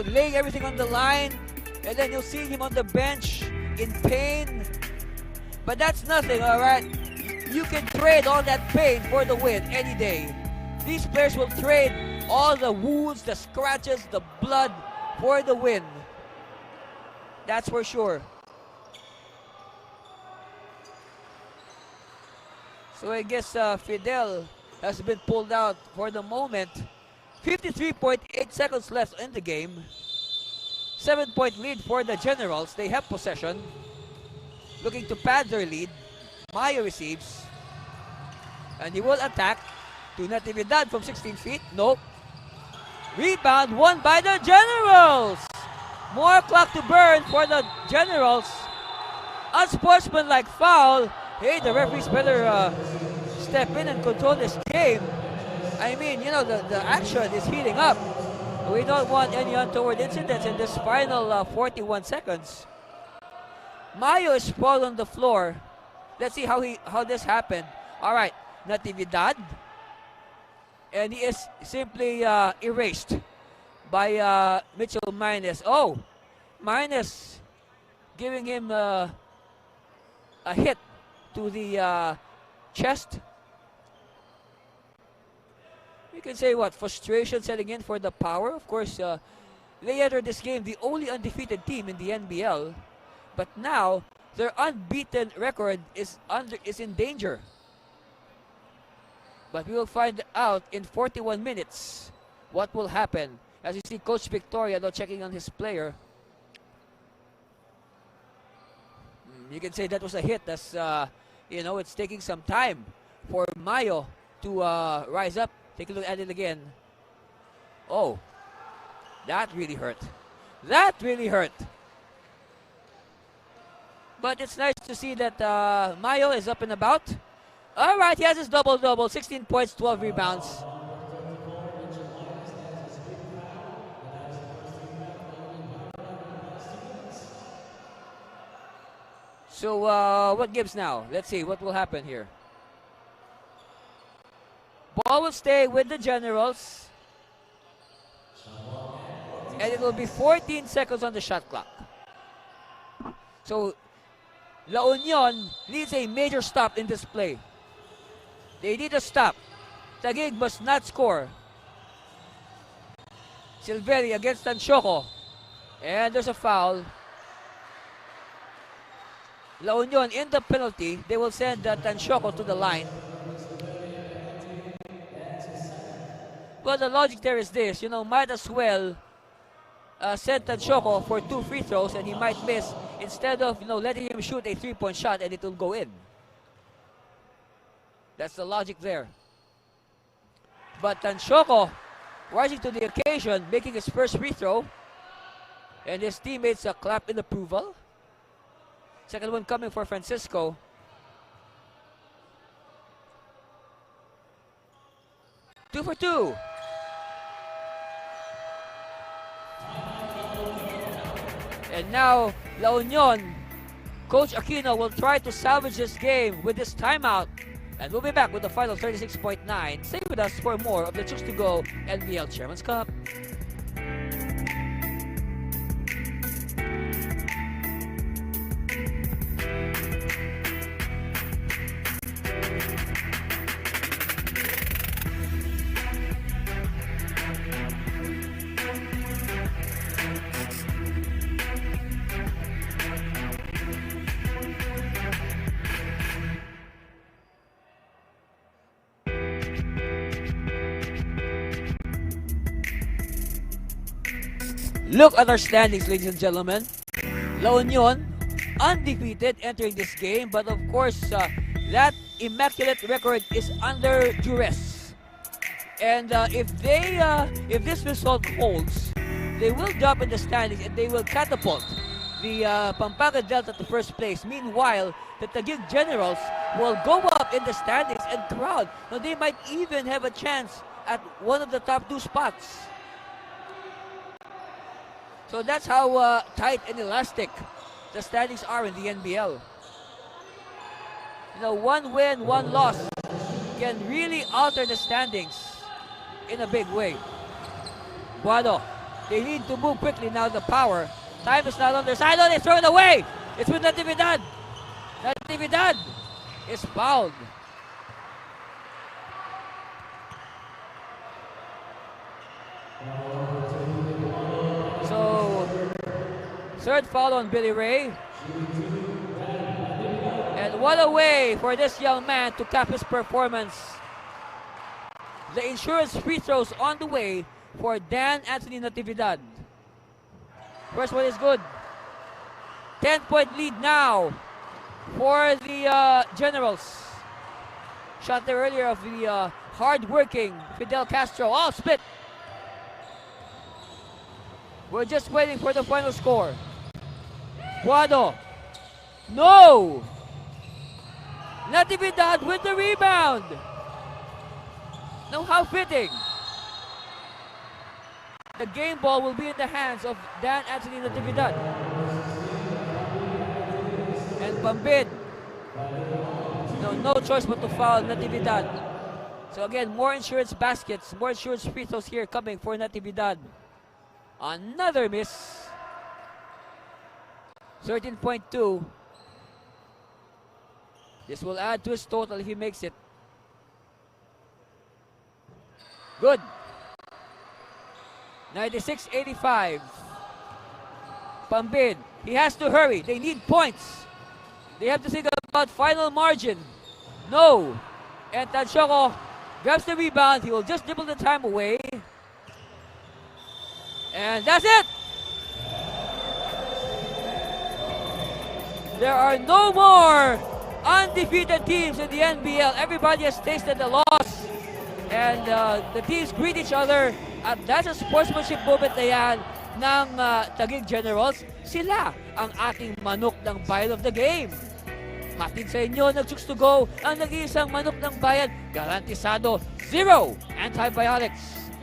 laying everything on the line, and then you'll see him on the bench in pain. But that's nothing, all right? You can trade all that pain for the win any day. These players will trade all the wounds, the scratches, the blood for the win. That's for sure. So I guess Fidel has been pulled out for the moment. 53.8 seconds left in the game. 7-point lead for the Generals. They have possession. Looking to pad their lead. Mayo receives. And he will attack to Natividad from 16 feet. Nope. Rebound won by the Generals. More clock to burn for the Generals. Unsportsmanlike foul. Hey, the referees better step in and control this game. I mean, the action is heating up. We don't want any untoward incidents in this final 41 seconds. Mayo is sprawled on the floor. Let's see how this happened. All right, Natividad. And he is simply erased by Mitchell Marines. Oh, Marines giving him a hit to the chest. You can say what? Frustration setting in for the Power. Of course, they entered this game the only undefeated team in the NBL. But now, their unbeaten record is in danger. But we will find out in 41 minutes what will happen. As you see Coach Victoria checking on his player. You can say that was a hit as, it's taking some time for Mayo to rise up. Take a look at it again. Oh, that really hurt. That really hurt. But it's nice to see that Mayo is up and about. All right, he has his double-double. 16 points, 12 rebounds. So what gives now? Let's see what will happen here. Ball will stay with the Generals. And it will be 14 seconds on the shot clock. So La Union needs a major stop in this play. They need a stop. Taguig must not score. Silveri against Tanchoco. And there's a foul. La Union in the penalty, they will send Tanshoco to the line. Well, the logic there is this, might as well send Tanshoco for 2 free throws and he might miss instead of, letting him shoot a 3-point shot and it will go in. That's the logic there. But Tanshoco rising to the occasion, making his first free throw. And his teammates clap in approval. Second one coming for Francisco. Two for two. And now, La Union, Coach Aquino will try to salvage this game with this timeout. And we'll be back with the final 36.9. Stay with us for more of the Chooks-to-Go NBL Chairman's Cup. Look at our standings, ladies and gentlemen. La Union, undefeated entering this game, but of course, that immaculate record is under duress. And if this result holds, they will drop in the standings and they will catapult the Pampanga Delta to first place. Meanwhile, the Taguig Generals will go up in the standings and crowd. Now, they might even have a chance at one of the top 2 spots. So that's how tight and elastic the standings are in the NBL. One win, one loss can really alter the standings in a big way. Guado, they need to move quickly now, the power. Time is not on their side. Oh, they throw it away. It's with Natividad. Natividad is fouled. So, third foul on Billy Ray. And what a way for this young man to cap his performance. The insurance free throws on the way for Dan Anthony Natividad. First one is good. 10-point lead now for the Generals. Shot there earlier of the hard-working Fidel Castro. All split. We're just waiting for the final score. Guado. No! Natividad with the rebound. Now how fitting. The game ball will be in the hands of Dan Anthony Natividad. And Bambid. No choice but to foul Natividad. So again, more insurance baskets, more insurance free throws here coming for Natividad. Another miss. 13.2. This will add to his total if he makes it. Good. 96-85. Pambid. He has to hurry. They need points. They have to think about final margin. No. And Tanshoco grabs the rebound. He will just dribble the time away. And that's it. There are no more undefeated teams in the NBL. Everybody has tasted the loss. And the teams greet each other. At that's a sportsmanship moment na yan ng Taguig Generals. Sila ang ating manok ng bayan of the game. Hatid sa inyo ng Chooks-to-Go ang nag-iisang manok ng bayan. Garantisado, 0 antibiotics.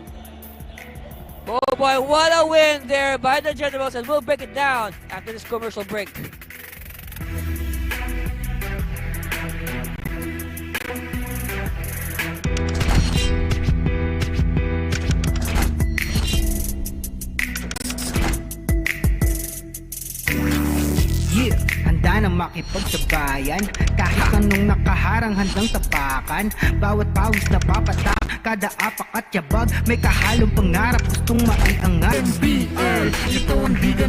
Oh boy, what a win there by the Generals, and we'll break it down after this commercial break. Yeah, handa na makipagsabayan. Kahit anong nakaharang handang tapakan. Bawat pawis na papatak, kada apak at yabag. May kahalong pangarap, gustong maiangat. NBL, ito ang biga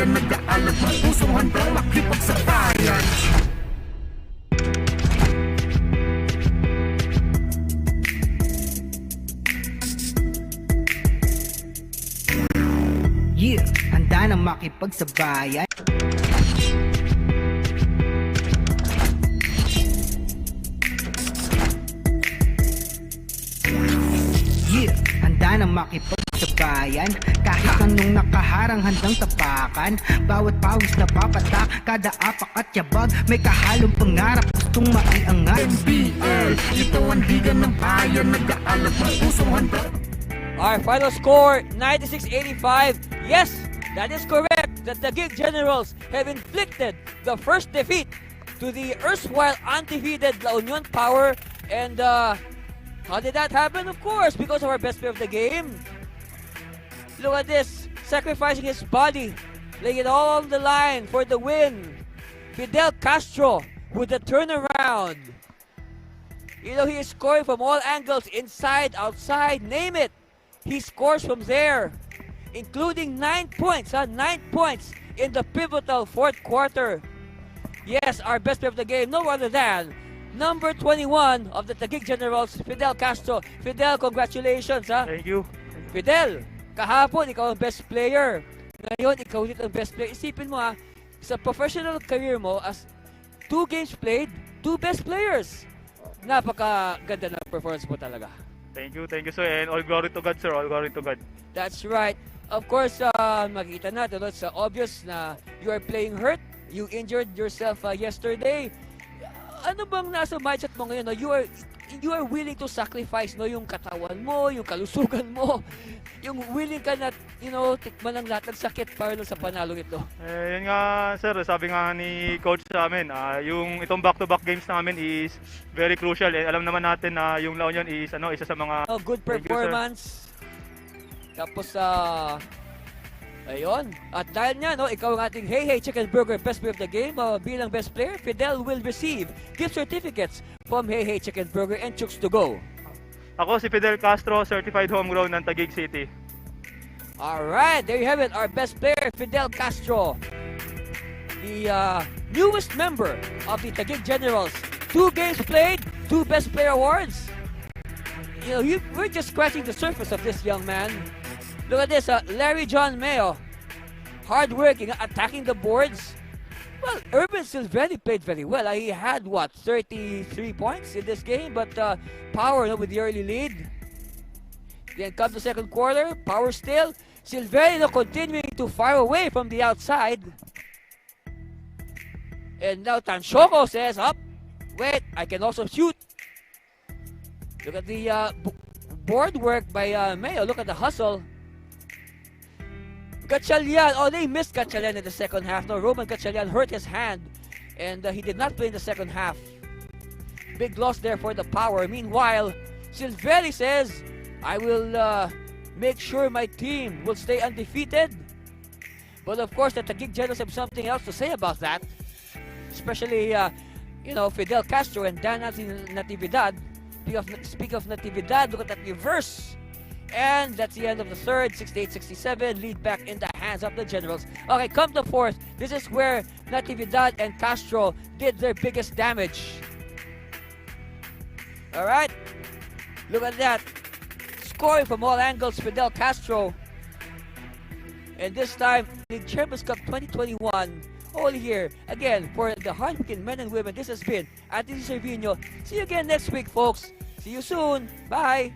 bayan, nag-aalab ng pusong handang makipagsabayan. Yeah, handa na makipagsabayan. Yeah, handa na makipagsabayan. Kahit anong nakaharang handang tapakan. Bawat pawis na papatak, kada apak at yabag, may kahalong pangarap, gustong maiangat. NBL, ito ang liga ng bayan, nag-aalab ng pusong handang. Our final score, 96-85. Yes, that is correct. The Taguig Generals have inflicted the first defeat to the erstwhile undefeated La Union Power. And how did that happen? Of course, because of our best player of the game. Look at this, sacrificing his body, laying it all on the line for the win. Fidel Castro with the turnaround. You know, he is scoring from all angles, inside, outside, name it. He scores from there, including 9 points, 9 points in the pivotal fourth quarter. Yes, our best player of the game, no other than number 21 of the Taguig Generals, Fidel Castro. Fidel, congratulations, ha? Thank you. Fidel, kahapon ikaw ang best player. Ngayon, ikaw ulit ang best player. Isipin mo, ha, sa professional career mo, as 2 games played, 2 best players. Napakaganda ng performance mo talaga. Thank you, sir. And all glory to God, sir. All glory to God. That's right. Of course, makita natin, it's obvious na you are playing hurt. You injured yourself yesterday. Ano bang nasa mindset mo ngayon? No? You are willing to sacrifice, no, yung katawan mo, yung kalusugan mo, yung willing ka na, tikman ang lahat ng sakit para sa panalong ito. Yun nga, sir. Sabi nga ni coach sa amin, yung itong back-to-back games namin is very crucial. Alam naman natin na yung La Union is isa sa mga Good performance. Tapos, ayun. At dahil nga, ikaw ang ating Hey Chicken Burger Best Player of the Game. Bilang best player, Fidel will receive gift certificates from Hey Chicken Burger and Chooks-to-Go. Ako si Fidel Castro, certified homegrown ng Taguig City. Alright, there you have it. Our best player, Fidel Castro. The newest member of the Taguig Generals. 2 games played, 2 best player awards. We're just scratching the surface of this young man. Look at this, Larry John Mayo, hardworking, attacking the boards. Well, Urban Silveri played very well. He had, 33 points in this game, but Power with the early lead. Then comes the second quarter, Power still. Silveri continuing to fire away from the outside. And now Tanshoko says, wait, I can also shoot. Look at the board work by Mayo. Look at the hustle. Gatchalian, they missed Gatchalian in the second half. No, Roman Gatchalian hurt his hand, and he did not play in the second half. Big loss there for the Power. Meanwhile, Silveri says, I will make sure my team will stay undefeated. But of course, the Taguig Generals have something else to say about that. Especially, Fidel Castro and Dan Natividad. Speak of Natividad, look at that reverse. And that's the end of the third, 68-67, lead back in the hands of the Generals. Okay, come the fourth. This is where Natividad and Castro did their biggest damage. All right, look at that. Scoring from all angles, Fidel Castro. And this time, the Champions Cup 2021, all here. Again, for the hardworking men and women, this has been Anthony Cervino. See you again next week, folks. See you soon. Bye.